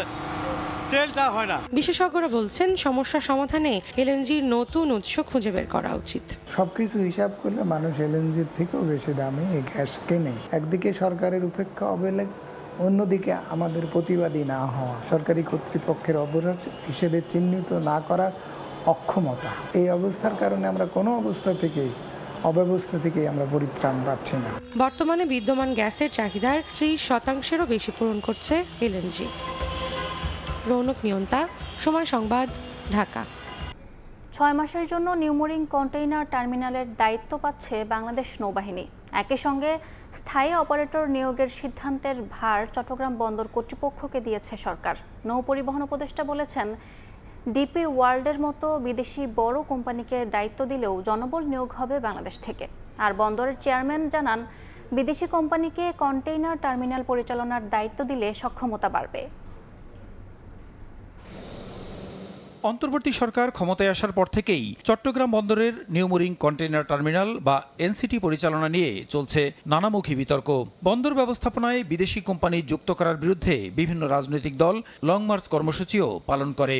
তেলটা হয় না। বিশেষজ্ঞরা বলছেন, সমস্যা সমাধানে এলএনজির নতুন উৎস খুঁজে বের করা উচিত। সবকিছু হিসাব করলে মানুষ এলএনজির থেকেও বেশি দামে এই গ্যাস কেনে। একদিকে সরকারের উপেক্ষা অবহেলা, অন্যদিকে আমাদের প্রতিবাদী না হওয়া, সরকারি কর্তৃপক্ষের অপরাধ হিসেবে চিহ্নিত না করার অক্ষমতা। এই অবস্থার কারণে আমরা কোনো অবস্থা থেকেই অব্যবস্থা থেকে আমরা পরিত্রাণ পাচ্ছি না। বর্তমানে বিদ্যমান গ্যাসের চাহিদার 30%-এরও বেশি পূরণ করছে এলএনজি। রৌনক নিয়ন্তা, সময় সংবাদ, ঢাকা। 6 মাসের জন্য নিউমোরিং কন্টেইনার টার্মিনালের দায়িত্ব পাচ্ছে বাংলাদেশ নৌবাহিনী। একই সঙ্গে স্থায়ী অপারেটর নিয়োগের সিদ্ধান্তের ভার চট্টগ্রাম বন্দর কর্তৃপক্ষকে দিয়েছে সরকার। নৌ পরিবহন উপদেষ্টা বলেছেন, ডিপি ওয়ার্ল্ডের মতো বিদেশি বড় কোম্পানিকে দায়িত্ব দিলেও জনবল নিয়োগ হবে বাংলাদেশ থেকে। আর বন্দরের চেয়ারম্যান জানান, বিদেশি কোম্পানিকে কন্টেইনার টার্মিনাল পরিচালনার দায়িত্ব দিলে সক্ষমতা বাড়বে। অন্তর্বর্তী সরকার ক্ষমতায় আসার পর থেকেই চট্টগ্রাম বন্দরের নিউমোরিং কন্টেইনার টার্মিনাল বা এনসিটি পরিচালনা নিয়ে চলছে নানামুখী বিতর্ক। বন্দর ব্যবস্থাপনায় বিদেশি কোম্পানি যুক্ত করার বিরুদ্ধে বিভিন্ন রাজনৈতিক দল লং মার্চ কর্মসূচিও পালন করে।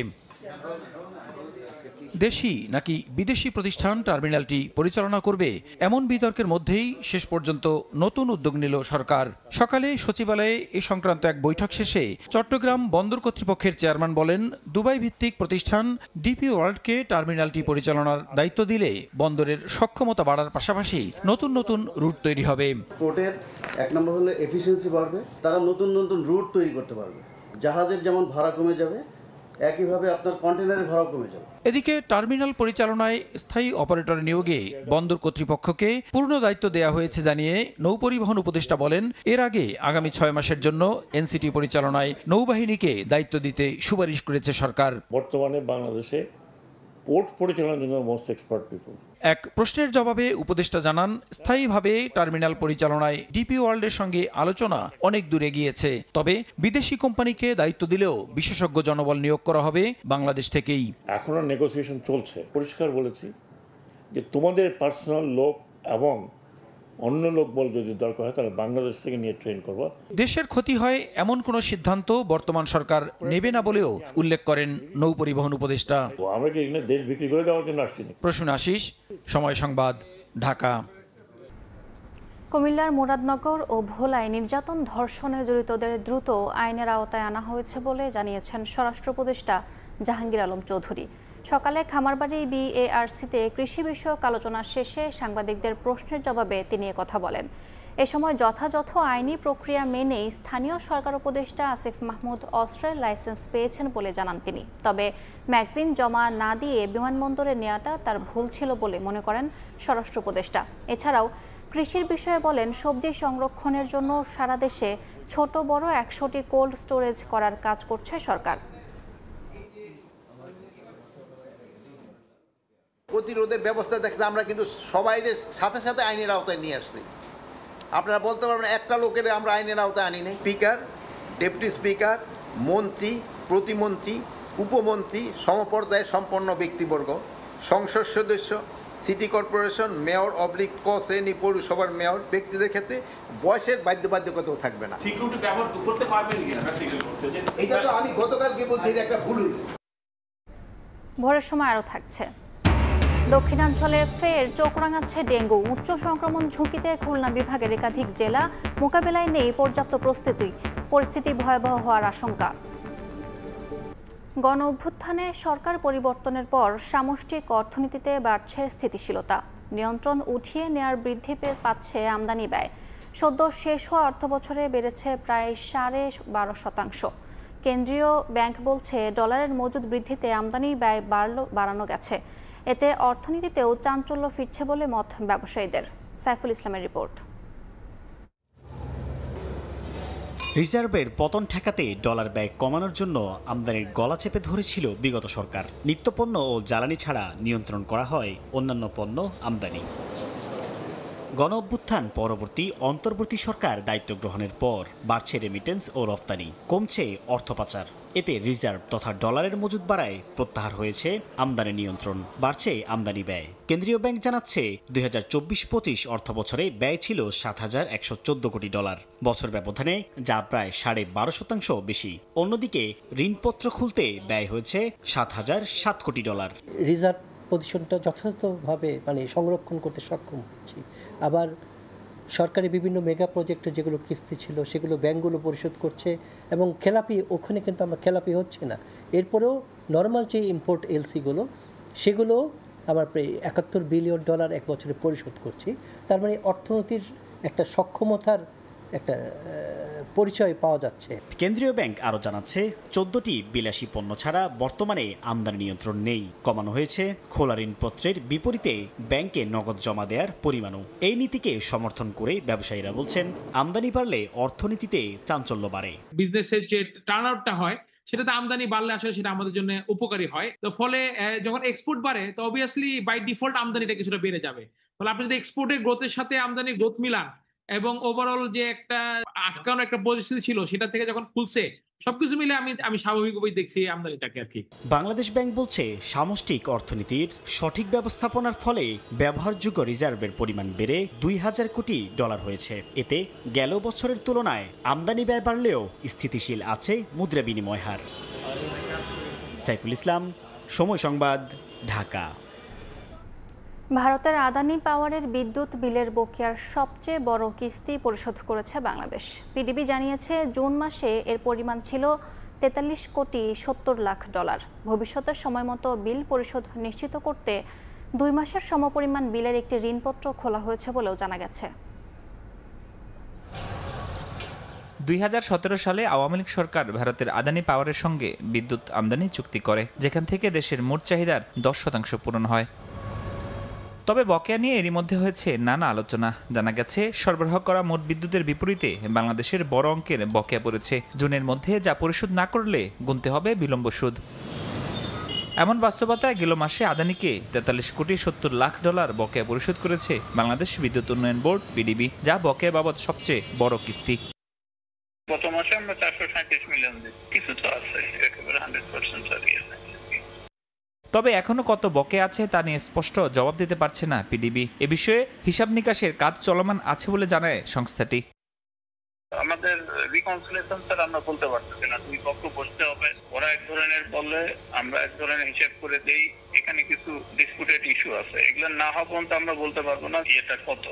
দেশি নাকি বিদেশি প্রতিষ্ঠান টার্মিনালটি পরিচালনা করবে, এমন বিতর্কের মধ্যেই শেষ পর্যন্ত নতুন উদ্যোগ নিল সরকার। সকালে সচিবালয়ে এ সংক্রান্ত এক বৈঠক শেষে চট্টগ্রাম বন্দর কর্তৃপক্ষের চেয়ারম্যান বলেন, দুবাই ভিত্তিক প্রতিষ্ঠান ডিপি ওয়ার্ল্ডকে টার্মিনালটি পরিচালনার দায়িত্ব দিলে বন্দরের সক্ষমতা বাড়ার পাশাপাশি নতুন নতুন রুট তৈরি হবে। পোর্টের এক নম্বর হলো এফিসিয়েন্সি বাড়বে, তারা নতুন নতুন রুট তৈরি করতে পারবে। জাহাজের যেমন ভাড়া কমে যাবে, একইভাবে আপনার কন্টেইনারের ভাড়াও কমে যাবে। এদিকে টার্মিনাল পরিচালনায় স্থায়ী অপারেটর নিয়োগে বন্দর কর্তৃপক্ষকে পূর্ণ দায়িত্ব দেওয়া হয়েছে জানিয়ে নৌপরিবহন উপদেষ্টা বলেন, এর আগে আগামী 6 মাসের জন্য এনসিটি পরিচালনায় নৌবাহিনীকে দায়িত্ব দিতে সুপারিশ করেছে সরকার। বর্তমানে বাংলাদেশে পোর্ট পরিচালনার জন্য মোস্ট এক্সপার্ট পিপল। এক প্রশ্নের জবাবে উপদেষ্টা জানান, স্থায়ীভাবে টার্মিনাল পরিচালনায় ডিপি ওয়ার্ল্ডের সঙ্গে আলোচনা অনেক দূরে গিয়েছে। তবে বিদেশি কোম্পানিকে দায়িত্ব দিলেও বিশেষজ্ঞ জনবল নিয়োগ করা হবে বাংলাদেশ থেকেই। এখনো নেগোসিয়েশন চলছে। পরিষ্কার বলেছি যে তোমাদের পার্সোনাল লোক এবং অন্য লোক বল যদি দরকার হয় তাহলে বাংলাদেশ থেকে নিয়ে ট্রেন করব। দেশের ক্ষতি হয় এমন কোনো সিদ্ধান্ত বর্তমান সরকার নেবে না বলেও উল্লেখ করেন নৌ পরিবহন উপদেষ্টা। আমরা কি এখানে দেশ বিক্রি করে দেওয়ার জন্য আসছি? প্রসূন আশিস, সময় সংবাদ, ঢাকা। কুমিল্লার মুরাদনগর ও ভোলায় নির্যাতন ধর্ষণে জড়িতদের দ্রুত আইনের আওতায় আনা হয়েছে বলে জানিয়েছেন স্বরাষ্ট্র উপদেষ্টা জাহাঙ্গীর আলম চৌধুরী। সকালে খামারবাড়ি বিএআরসিতে কৃষি বিষয়ক আলোচনা শেষে সাংবাদিকদের প্রশ্নের জবাবে তিনি কথা বলেন। এ সময় যথাযথ আইনি প্রক্রিয়া মেনেই স্থানীয় সরকার উপদেষ্টা আসিফ মাহমুদ অস্ত্রের লাইসেন্স পেয়েছেন বলে জানান তিনি। তবে ম্যাগাজিন জমা না দিয়ে বিমানবন্দরে নেওয়াটা তার ভুল ছিল বলে মনে করেন স্বরাষ্ট্র উপদেষ্টা। এছাড়াও কৃষির বিষয়ে বলেন, সবজি সংরক্ষণের জন্য সারা দেশে ছোট বড় 100টি কোল্ড স্টোরেজ করার কাজ করছে সরকার। প্রতিরোধের ব্যবস্থা দেখতে আমরা কিন্তু সবাই সাথে সাথে আইনের আওতায় নিয়ে আসছি। আপনারা বলতে পারবেন একটা লোকের আমরা আইনের আওতায় আনি নাই। স্পিকার, ডেপুটি স্পিকার, মন্ত্রী, প্রতিমন্ত্রী, উপমন্ত্রী, সমপর্যায়ে সম্পন্ন ব্যক্তিবর্গ, সংসদ সদস্য, সিটি কর্পোরেশন, মেয়র অবলিক ক শ্রেণী পৌরসভার মেয়র ব্যক্তিদের ক্ষেত্রে বয়সের বাধ্যবাধকতাও থাকবে না। সিকিউরিটি ব্যবহার করতে পারবেন কিনা এটা তো আমি গতকালকে বলছি, এটা একটা ভুল। ভোরের সময় আরও থাকছে। দক্ষিণাঞ্চলে ফের চোখ রাঙাচ্ছে ডেঙ্গু। উচ্চ সংক্রমণ ঝুঁকিতে খুলনা বিভাগের একাধিক জেলা, মোকাবিলায় নেই পর্যাপ্ত প্রস্তুতি। পরিস্থিতি ভয়াবহ হওয়ার আশঙ্কা। গণ অভ্যুত্থানে সরকার পরিবর্তনের পর সামষ্টিক অর্থনীতিতে বাড়ছে স্থিতিশীলতা। নিয়ন্ত্রণ উঠিয়ে নেয়ার বৃদ্ধি পাচ্ছে আমদানি ব্যয়। সদ্য শেষ হওয়া অর্থবছরে বেড়েছে প্রায় 12.5%। কেন্দ্রীয় ব্যাংক বলছে, ডলারের মজুদ বৃদ্ধিতে আমদানি ব্যয় বাড়ানো গেছে। এতে অর্থনীতিতেও চাঞ্চল্য ফিরছে বলে মত ব্যবসায়ীদের। সাইফুল ইসলামের রিপোর্ট। রিজার্ভের পতন ঠেকাতে ডলার ব্যয় কমানোর জন্য আমদানির গলা চেপে ধরেছিল বিগত সরকার। নিত্যপণ্য ও জ্বালানি ছাড়া নিয়ন্ত্রণ করা হয় অন্যান্য পণ্য আমদানি। গণ অভ্যুত্থান পরবর্তী অন্তর্বর্তী সরকার দায়িত্ব গ্রহণের পর বাড়ছে রেমিটেন্স ও রফতানি, কমছে অর্থ পাচার। এতে রিজার্ভ তথা ডলারের মজুদ বাড়ায় প্রত্যাহার হয়েছে আমদানি নিয়ন্ত্রণ, বাড়ছে আমদানি ব্যয়। কেন্দ্রীয় ব্যাংক জানাচ্ছে 2024-25 অর্থবছরে ব্যয় ছিল 7,114 কোটি ডলার, বছর ব্যবধানে যা প্রায় 12.5% বেশি। অন্যদিকে ঋণপত্র খুলতে ব্যয় হয়েছে 7,007 কোটি ডলার। রিজার্ভ পজিশনটা যথাযথভাবে সংরক্ষণ করতে সক্ষম হচ্ছি। আবার সরকারি বিভিন্ন মেগা প্রজেক্টে যেগুলো কিস্তি ছিল সেগুলো ব্যাংকগুলো পরিশোধ করছে, এবং খেলাপি ওখানে কিন্তু আমরা খেলাপি হচ্ছে না। এরপরেও নর্মাল যে ইম্পোর্ট এলসিগুলো সেগুলো আমরা প্রায় $71 বিলিয়ন এক বছরে পরিশোধ করছি। তার মানে অর্থনীতির একটা সক্ষমতার একটা পরিচয় পাওয়া যাচ্ছে। কেন্দ্রীয় ব্যাংক আরও জানাচ্ছে 14টি বিলাসী পণ্য ছাড়া বর্তমানে আমদানি নিয়ন্ত্রণ নেই। কমানো হয়েছে খোলা ঋণপত্রের বিপরীতে ব্যাংকে নগদ জমা দেওয়ার পরিমাণও। এই নীতিকে সমর্থন করে ব্যবসায়ীরা বলছেন, আমদানি বাড়লে অর্থনীতিতে চাঞ্চল্য বাড়ে। বিজনেসের যে টার্ন আউটটা হয় সেটাতে আমদানি বাড়লে আসলে সেটা আমাদের জন্য উপকারী হয়। তো ফলে যখন এক্সপোর্ট বাড়ে তো অবভিয়াসলি বাই ডিফল্ট আমদানিটা কিছুটা বেড়ে যাবে। ফলে আপনি যদি এক্সপোর্টের গ্রোথের সাথে আমদানির গ্রোথ মিলান এবং ওভারঅল যে একটা আটকানো একটা পরিস্থিতি ছিল সেটা থেকে যখন খুলছে সবকিছু মিলে আমি স্বাভাবিকভাবেই দেখছি আমদানিটাকে আর কি। বাংলাদেশ ব্যাংক বলছে, সামষ্টিক অর্থনীতির সঠিক ব্যবস্থাপনার ফলে ব্যবহারযোগ্য রিজার্ভের পরিমাণ বেড়ে $2000 কোটি হয়েছে। এতে গেল বছরের তুলনায় আমদানি ব্যয় বাড়লেও স্থিতিশীল আছে মুদ্রা বিনিময় হার। সাইফুল ইসলাম, সময় সংবাদ, ঢাকা। ভারতের আদানি পাওয়ারের বিদ্যুৎ বিলের বকেয়ার সবচেয়ে বড় কিস্তি পরিশোধ করেছে বাংলাদেশ। পিডিবি জানিয়েছে জুন মাসে এর পরিমাণ ছিল $43.70 লাখ। ভবিষ্যতে সময়মতো বিল পরিশোধ নিশ্চিত করতে 2 মাসের সমপরিমাণ বিলের একটি ঋণপত্র খোলা হয়েছে বলেও জানা গেছে। 2017 সালে আওয়ামী লীগ সরকার ভারতের আদানি পাওয়ারের সঙ্গে বিদ্যুৎ আমদানি চুক্তি করে, যেখান থেকে দেশের মোট চাহিদার 10% পূরণ হয়। তবে বকেয়া নিয়ে এরই মধ্যে হয়েছে নানা আলোচনা। জানা গেছে, সরবরাহ করা মোট বিদ্যুতের বিপরীতে বাংলাদেশের বড় অঙ্কের বকেয়া পড়েছে। জুনের মধ্যে যা পরিশোধ না করলে গুনতে হবে বিলম্ব সুদ। এমন বাস্তবতায় গেল মাসে আদানিকে $43.70 লাখ বকেয়া পরিশোধ করেছে বাংলাদেশ বিদ্যুৎ উন্নয়ন বোর্ড পিডিবি, যা বকেয়া বাবদ সবচেয়ে বড় কিস্তি। গত মাসে আমরা 437 মিলিয়ন দিচ্ছি, কিছু তো আছে, একেবারে 100% চালিয়ে। তবে এখনো কত বকেয়া আছে তা নিয়ে স্পষ্ট জবাব দিতে পারছে না পিডিবি। এ বিষয়ে হিসাব নিকাশের কাজ চলমান আছে বলে জানায় সংস্থাটি। আমাদের রিকনসিলিয়েশন স্যার আমরা বলতে পারতেছি না, দুই পক্ষ বসতে হবে, ওরা এক ধরনের বলে আমরা এক ধরনের হিসাব করে দেই। এখানে কিছু ডিসপুটেড ইস্যু আছে, এগুলো না হওয়া পর্যন্ত আমরা বলতে পারবো না এটা কত।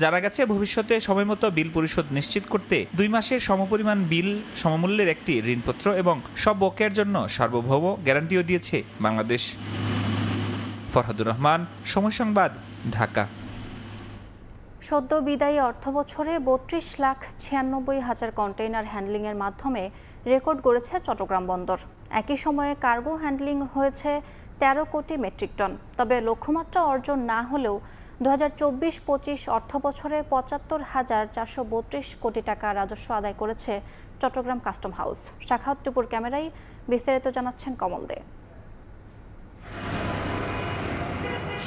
জানা গেছে, ভবিষ্যতে সময়মতো বিল পরিশোধ নিশ্চিত করতে 2 মাসের সমপরিমাণ বিল সমমূল্যের একটি ঋণপত্র এবং সব বকেয়ার জন্য সার্বভৌম গ্যারান্টিও দিয়েছে বাংলাদেশ। ফরহাদুর রহমান, সময় সংবাদ, ঢাকা। সদ্য বিদায়ী অর্থবছরে 32,96,000 কন্টেইনার হ্যান্ডলিংয়ের মাধ্যমে রেকর্ড গড়েছে চট্টগ্রাম বন্দর। একই সময়ে কার্গো হ্যান্ডলিং হয়েছে 13 কোটি মেট্রিক টন। তবে লক্ষ্যমাত্রা অর্জন না হলেও 2024-25 অর্থবছরে 75,432 কোটি টাকা রাজস্ব আদায় করেছে চট্টগ্রাম কাস্টম হাউস। শাখাওয়াত টুপুর ক্যামেরায় বিস্তারিত জানাচ্ছেন কমল দে।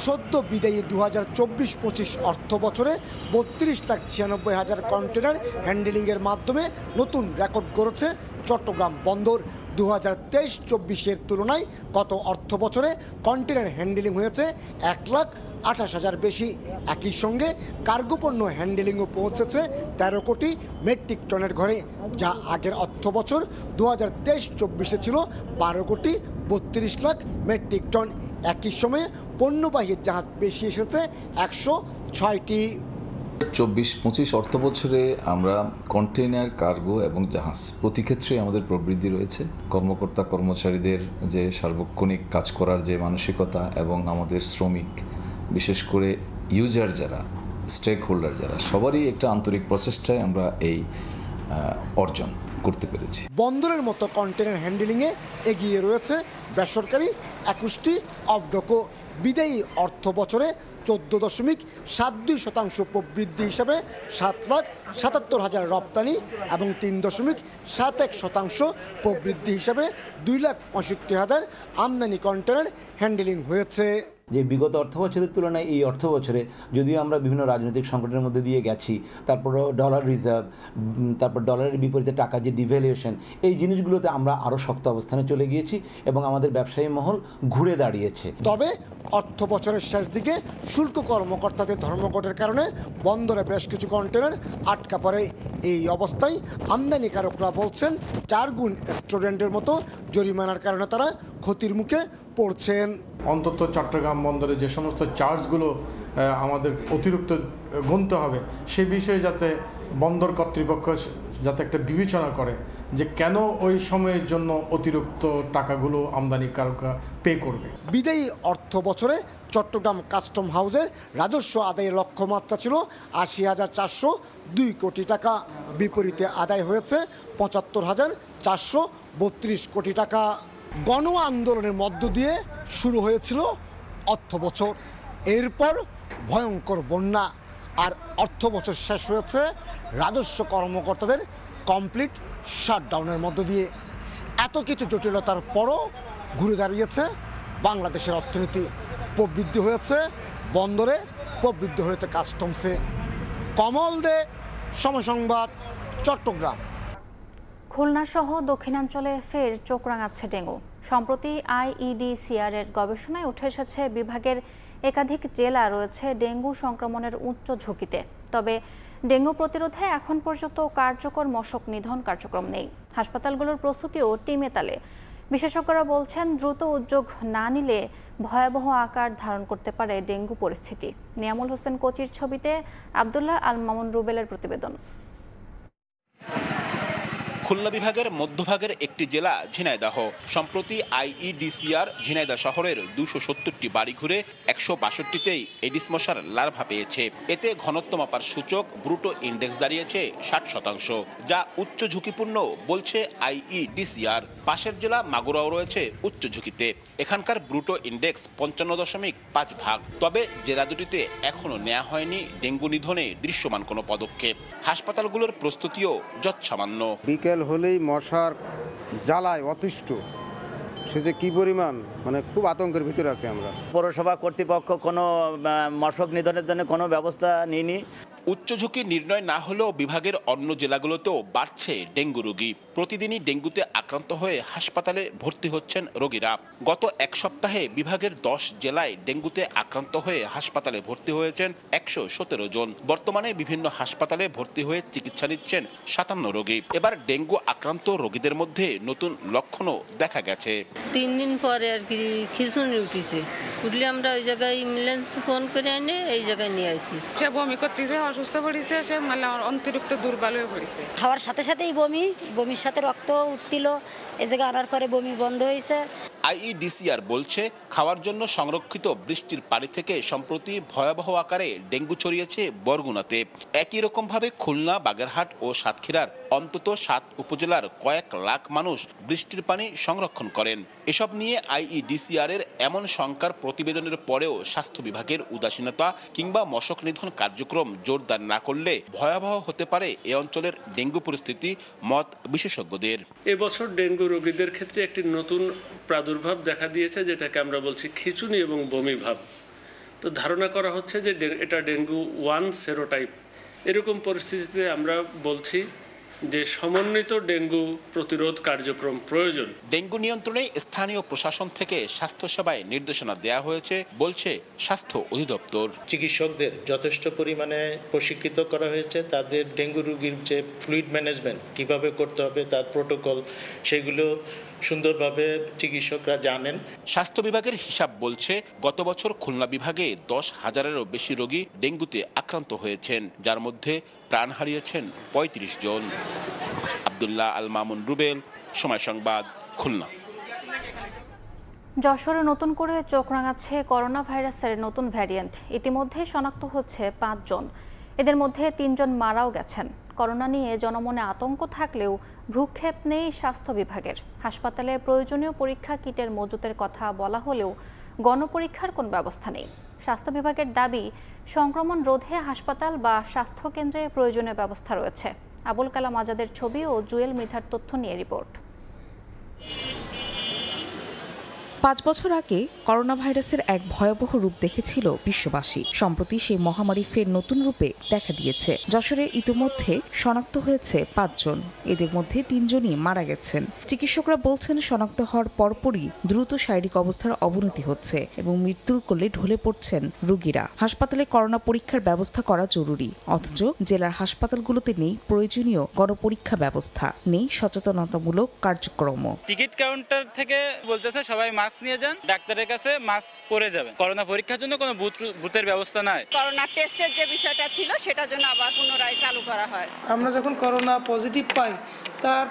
সদ্য বিদায়ী 2024-25 অর্থ বছরে 32,96,000 কন্টেনার হ্যান্ডেলিংয়ের মাধ্যমে নতুন রেকর্ড করেছে চট্টগ্রাম বন্দর। 2023-24 তুলনায় গত অর্থ বছরে কন্টেনার হ্যান্ডেলিং হয়েছে 1,28,000 বেশি। একই সঙ্গে কার্গো পণ্য হ্যান্ডেলিংও পৌঁছেছে 13 কোটি মেট্রিক টনের ঘরে, যা আগের অর্থ বছর 2023-24 ছিল 12 কোটি 32 লাখ মেট্রিক টন। একই সময়ে পণ্যবাহী জাহাজ বেশি এসেছে 106টি। 24-25 অর্থ বছরে আমরা কন্টেইনার, কার্গো এবং জাহাজ প্রতি ক্ষেত্রে আমাদের প্রবৃদ্ধি রয়েছে। কর্মকর্তা কর্মচারীদের যে সার্বক্ষণিক কাজ করার যে মানসিকতা এবং আমাদের শ্রমিক, বিশেষ করে ইউজার যারা, স্টেক হোল্ডার যারা, সবারই একটা আন্তরিক প্রচেষ্টায় আমরা এই অর্জন করতে পেরেছি। বন্দরের মতো কন্টেইনার হ্যান্ডেলিংয়ে এগিয়ে রয়েছে বেসরকারি 21টি অফডকো। বিদায়ী অর্থ বছরে 14.72% প্রবৃদ্ধি হিসাবে 7,77,000 রপ্তানি এবং 3.71% প্রবৃদ্ধি হিসাবে 2,65,000 আমদানি কন্টেনার হ্যান্ডেলিং হয়েছে। যে বিগত অর্থ বছরের তুলনায় এই অর্থ বছরে যদিও আমরা বিভিন্ন রাজনৈতিক সংকটের মধ্যে দিয়ে গেছি, তারপরও ডলার রিজার্ভ, তারপর ডলারের বিপরীতে টাকা যে ডিভ্যালুয়েশন, এই জিনিসগুলোতে আমরা আরও শক্ত অবস্থানে চলে গিয়েছি এবং আমাদের ব্যবসায়ী মহল ঘুরে দাঁড়িয়েছে। তবে অর্থ বছরের শেষ দিকে শুল্ক কর্মকর্তাদের ধর্মঘটের কারণে বন্দরে বেশ কিছু কন্টেনার আটকা পড়ে। এই অবস্থায় আমদানিকারকরা বলছেন 4 গুণ স্টুডেন্টের মতো জরিমানার কারণে তারা ক্ষতির মুখে পড়ছেন। অন্তত চট্টগ্রাম বন্দরে যে সমস্ত চার্জগুলো আমাদের অতিরিক্ত গুনতে হবে সে বিষয়ে যাতে বন্দর কর্তৃপক্ষ যাতে একটা বিবেচনা করে যে কেন ওই সময়ের জন্য অতিরিক্ত টাকাগুলো আমদানিকারকরা পে করবে। বিদায়ী অর্থ বছরে চট্টগ্রাম কাস্টম হাউসের রাজস্ব আদায়ের লক্ষ্যমাত্রা ছিল ৮০,৪০২ কোটি টাকা, বিপরীতে আদায় হয়েছে ৭৫,৪32 কোটি টাকা। গণ আন্দোলনের মধ্য দিয়ে শুরু হয়েছিল অর্থ বছর, এরপর ভয়ঙ্কর বন্যা, আর অর্থ বছর শেষ হয়েছে রাজস্ব কর্মকর্তাদের কমপ্লিট শাটডাউনের মধ্য দিয়ে। এত কিছু জটিলতার পরও ঘুরে দাঁড়িয়েছে বাংলাদেশের অর্থনীতি। প্রবৃদ্ধি হয়েছে বন্দরে, প্রবৃদ্ধি হয়েছে কাস্টমসে। কমল দে, সময় সংবাদ, চট্টগ্রাম। খুলনা সহ দক্ষিণাঞ্চলে ফের চোখ রাঙাচ্ছে ডেঙ্গু। সম্প্রতি IEDCR এর গবেষণায় উঠে এসেছে বিভাগের একাধিক জেলা রয়েছে ডেঙ্গু সংক্রমণের উচ্চ ঝুঁকিতে। তবে ডেঙ্গু প্রতিরোধে এখন পর্যন্ত কার্যকর মশক নিধন কার্যক্রম নেই। হাসপাতালগুলোর প্রস্তুতিও টিমে তালে। বিশেষজ্ঞরা বলছেন দ্রুত উদ্যোগ না নিলে ভয়াবহ আকার ধারণ করতে পারে ডেঙ্গু পরিস্থিতি। নিয়ামুল হোসেন কোচির ছবিতে আব্দুল্লাহ আল মামুন রুবেলের প্রতিবেদন। খুলনা বিভাগের মধ্যভাগের একটি জেলা ঝিনাইদহ। সম্প্রতি IEDCR ঝিনাইদহ শহরের 270টি বাড়ি ঘুরে 162টিতেই এডিস মশার লার্ভা পেয়েছে। এতে ঘনত্ব মাপার সূচক ব্রুটো ইন্ডেক্স দাঁড়িয়েছে 60%, যা উচ্চ ঝুঁকিপূর্ণ বলছে IEDCR। পাশের জেলা মাগুরাও রয়েছে উচ্চ ঝুঁকিতে। এখানকার ব্রুটো ইন্ডেক্স 55.5 ভাগ। তবে জেলা দুটিতে এখনো নেওয়া হয়নি ডেঙ্গু নিধনে দৃশ্যমান কোনো পদক্ষেপ। হাসপাতালগুলোর প্রস্তুতিও যৎসামান্য। বিকেল হলেই মশার জ্বালায় অতিষ্ঠ, সে যে কি পরিমাণ, মানে খুব আতঙ্কের ভিতরে আছি আমরা। পৌরসভা কর্তৃপক্ষ কোনো মশক নিধনের জন্য কোনো ব্যবস্থা নেয়নি। উচ্চ ঝুঁকি নির্ণয় না হলেও বিভাগের অন্য জেলাগুলোতেও বাড়ছে ডেঙ্গু রোগী। প্রতিদিনই ডেঙ্গুতে আক্রান্ত হয়ে হাসপাতালে ভর্তি হচ্ছেন রোগীরা। গত এক সপ্তাহে বিভাগের 10 জেলায় ডেঙ্গুতে আক্রান্ত হয়ে হাসপাতালে ভর্তি হয়েছেন 117 জন। বর্তমানে বিভিন্ন হাসপাতালে ভর্তি হয়ে চিকিৎসা নিচ্ছেন 57 রোগী। এবার ডেঙ্গু আক্রান্ত রোগীদের মধ্যে নতুন লক্ষণও দেখা গেছে। 3 দিন পরে আর কি খিঁচুনি উঠেছে, উঠলে আমরা ওই জায়গায় অ্যাম্বুলেন্স ফোন করে এনে এই জায়গায় নিয়ে আসি। সে বমি করতেছে, অসুস্থ পড়েছে, সে মানে অতিরিক্ত দুর্বল হয়ে পড়েছে। খাওয়ার সাথে সাথেই বমির সাথে রক্ত উঠছিল, এই জায়গায় আনার পরে বমি বন্ধ হয়েছে। IEDCR বলছে খাওয়ার জন্য সংরক্ষিত বৃষ্টির পানি থেকে সম্প্রতি ভয়াবহ আকারে ডেঙ্গু ছড়িয়েছে বরগুনাতে। একই রকমভাবে খুলনা, বাগেরহাট ও সাতক্ষীরার অন্তত 7 উপজেলার কয়েক লাখ মানুষ বৃষ্টির পানি সংরক্ষণ করেন। এসব নিয়ে IEDCR এর এমন শঙ্কার প্রতিবেদনের পরেও স্বাস্থ্য বিভাগের উদাসীনতা কিংবা মশক নিধন কার্যক্রম জোরদার না করলে ভয়াবহ হতে পারে এ অঞ্চলের ডেঙ্গু পরিস্থিতি, মত বিশেষজ্ঞদের। এবছর ডেঙ্গু রোগীদের ক্ষেত্রে একটি নতুন প্রাদুর্ভাব দেখা দিয়েছে, যেটাকে আমরা বলছি খিঁচুনি এবং বমি ভাব। তো ধারণা করা হচ্ছে যে এটা ডেঙ্গু 1 সেরোটাইপ। এরকম পরিস্থিতিতে আমরা বলছি যে সমন্বিত ডেঙ্গু প্রতিরোধ কার্যক্রম প্রয়োজন। ডেঙ্গু নিয়ন্ত্রণে স্থানীয় প্রশাসন থেকে স্বাস্থ্যসেবায় নির্দেশনা দেওয়া হয়েছে বলছে স্বাস্থ্য অধিদপ্তর। চিকিৎসকদের যথেষ্ট পরিমাণে প্রশিক্ষিত করা হয়েছে। তাদের ডেঙ্গু রোগীর যে ফ্লুইড ম্যানেজমেন্ট কিভাবে করতে হবে, তার প্রোটোকল, সেগুলো সুন্দরভাবে চিকিৎসকরা জানেন। স্বাস্থ্য বিভাগের হিসাব বলছে গত বছর খুলনা বিভাগে 10,000-এরও বেশি রোগী ডেঙ্গুতে আক্রান্ত হয়েছেন, যার মধ্যে প্রাণ হারিয়েছেন 35 জন। আব্দুল্লাহ আল মামুন রুবেল, সময় সংবাদ, খুলনা। যশোরে নতুন করে চোখ রাঙাচ্ছে করোনা ভাইরাসের নতুন ভ্যারিয়েন্ট। ইতিমধ্যে শনাক্ত হচ্ছে 5 জন। এদের মধ্যে 3 জন মারাও গেছেন। করোনা নিয়ে জনমনে আতঙ্ক থাকলেও ভ্রুক্ষেপ নেই স্বাস্থ্য বিভাগের। হাসপাতালে প্রয়োজনীয় পরীক্ষা কিটের মজুতের কথা বলা হলেও গণপরীক্ষার কোনো ব্যবস্থা নেই। স্বাস্থ্য বিভাগের দাবি, সংক্রমণ রোধে হাসপাতাল বা স্বাস্থ্যকেন্দ্রে প্রয়োজনীয় ব্যবস্থা রয়েছে। আবুল কালাম আজাদের ছবি ও জুয়েল মৃধার তথ্য নিয়ে রিপোর্ট। 5 বছর আগে করোনা ভাইরাসের এক ভয়াবহ রূপ দেখেছিল বিশ্ববাসী। সম্প্রতি সেই মহামারী ফের নতুন রূপে দেখা দিয়েছে। যশোরে ইতিমধ্যে শনাক্ত হয়েছে 5 জন। এদের মধ্যে 3 জনই মারা গেছেন। চিকিৎসকরা বলছেন শনাক্ত হওয়ার পরপরই দ্রুত শারীরিক অবস্থার অবনতি হচ্ছে এবং মৃত্যুর কোলে ঢলে পড়ছেন রোগীরা। হাসপাতালে করোনা পরীক্ষার ব্যবস্থা করা জরুরি, অথচ জেলার হাসপাতালগুলোতে নেই প্রয়োজনীয় গণপরীক্ষা ব্যবস্থা, নেই সচেতনতামূলক কার্যক্রম। টিকিট কাউন্টার থেকে বলতেছে সবাই মাস্ক মাস্ক নিয়ে যান, ডাক্তারের কাছে মাস্ক পরে যাবেন। করোনা পরীক্ষার জন্য কোনো বুথের ব্যবস্থা নাই। করোনা টেস্টের যে বিষয়টা ছিল সেটার জন্য আবার পুনরায় চালু করা হয়। আমরা যখন করোনা পজিটিভ পাই তার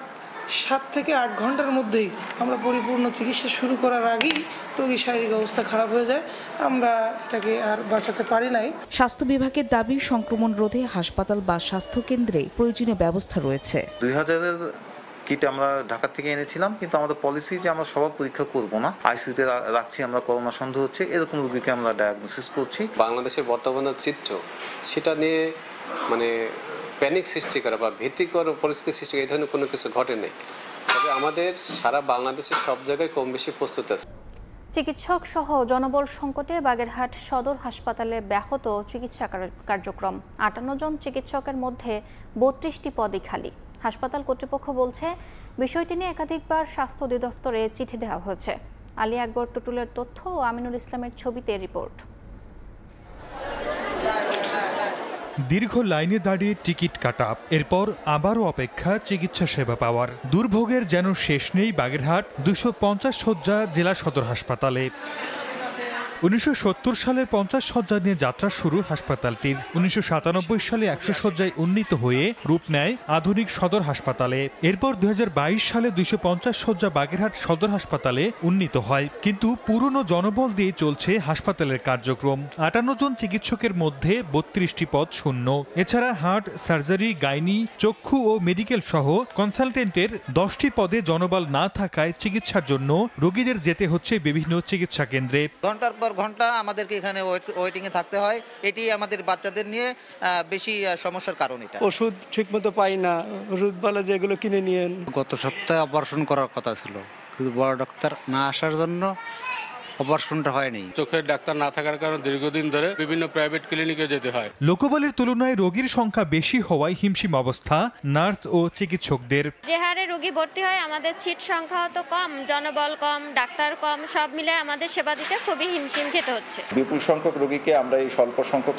7 থেকে 8 ঘন্টার মধ্যেই আমরা পরিপূর্ণ চিকিৎসা শুরু করার আগেই রোগীর শারীরিক অবস্থা খারাপ হয়ে যায়, আমরা এটাকে আর বাঁচাতে পারি নাই। স্বাস্থ্য বিভাগের দাবি, সংক্রমণ রোধে হাসপাতাল বা স্বাস্থ্য কেন্দ্রে প্রয়োজনীয় ব্যবস্থা রয়েছে। 2000-এর কিট আমরা ঢাকা থেকে এনেছিলাম, কিন্তু আমাদের পলিসি যে আমরা সবার পরীক্ষা করব না, আইসিইউতে রাখছি, আমরা করোনা সন্দেহ হচ্ছে এরকম রোগীকে আমরা ডায়াগনোসিস করছি। বাংলাদেশের বর্তমান চিত্র সেটা নিয়ে মানে প্যানিক সৃষ্টি করা বা ভীতিকর পরিস্থিতি সৃষ্টি এই ধরনের কোনো কিছু ঘটে নেই। তবে আমাদের সারা বাংলাদেশের সব জায়গায় কম বেশি প্রস্তুত আছে। চিকিৎসক সহ জনবল সংকটে বাগেরহাট সদর হাসপাতালে ব্যাহত চিকিৎসা কার্যক্রম। 58 জন চিকিৎসকের মধ্যে 32টি পদই খালি। হাসপাতাল কর্তৃপক্ষ বলছে, বিষয়টি নিয়ে একাধিকবার স্বাস্থ্য অধিদপ্তরে চিঠি দেওয়া হয়েছে। আলী আকবর টুটুলের তথ্য ও আমিনুল ইসলামের ছবিতে রিপোর্ট। দীর্ঘ লাইনে দাঁড়িয়ে টিকিট কাটা, এরপর আবারও অপেক্ষা চিকিৎসা সেবা পাওয়ার। দুর্ভোগের যেন শেষ নেই বাগেরহাট 250 শয্যা জেলা সদর হাসপাতালে। 1970 সালে 50 শয্যা নিয়ে যাত্রা শুরু হাসপাতালটির। 1997 সালে 100 শয্যায় উন্নীত হয়ে রূপ নেয় আধুনিক সদর হাসপাতালে। এরপর 2022 সালে 250 শয্যা বাগেরহাট সদর হাসপাতালে উন্নীত হয়। কিন্তু পুরনো জনবল দিয়ে চলছে হাসপাতালের কার্যক্রম। 58 জন চিকিৎসকের মধ্যে 32টি পদ শূন্য। এছাড়া হার্ট, সার্জারি, গাইনি, চক্ষু ও মেডিকেল সহ কনসালটেন্টের 10টি পদে জনবল না থাকায় চিকিৎসার জন্য রোগীদের যেতে হচ্ছে বিভিন্ন চিকিৎসা কেন্দ্রে। ঘন্টার পর ঘন্টা আমাদেরকে এখানে ওয়েটিংয়ে থাকতে হয়। এটি আমাদের বাচ্চাদের নিয়ে বেশি সমস্যার কারণ। এটা ওষুধ ঠিকমতো পাই না, ওষুধ বলে যেগুলো কিনে নিয়েন। গত সপ্তাহে অপারেশন করার কথা ছিল, কিন্তু বড় ডাক্তার না আসার জন্য অপারেশনটা হয়নি। চোখের ডাক্তার না থাকার কারণে দীর্ঘদিন ধরে বিভিন্ন প্রাইভেট ক্লিনিকে যেতে হয়। লোকবলের তুলনায় রোগীর সংখ্যা বেশি হওয়ায় হিমশিম অবস্থা নার্স ও চিকিৎসকদের। যে হারে রোগী ভর্তি হয়, আমাদের সিট সংখ্যা তো কম, জনবল কম, ডাক্তার কম, সব মিলে আমাদের সেবা দিতে খুবই হিমশিম খেতে হচ্ছে। বিপুল সংখ্যক রোগীকে আমরা এই স্বল্প সংখ্যক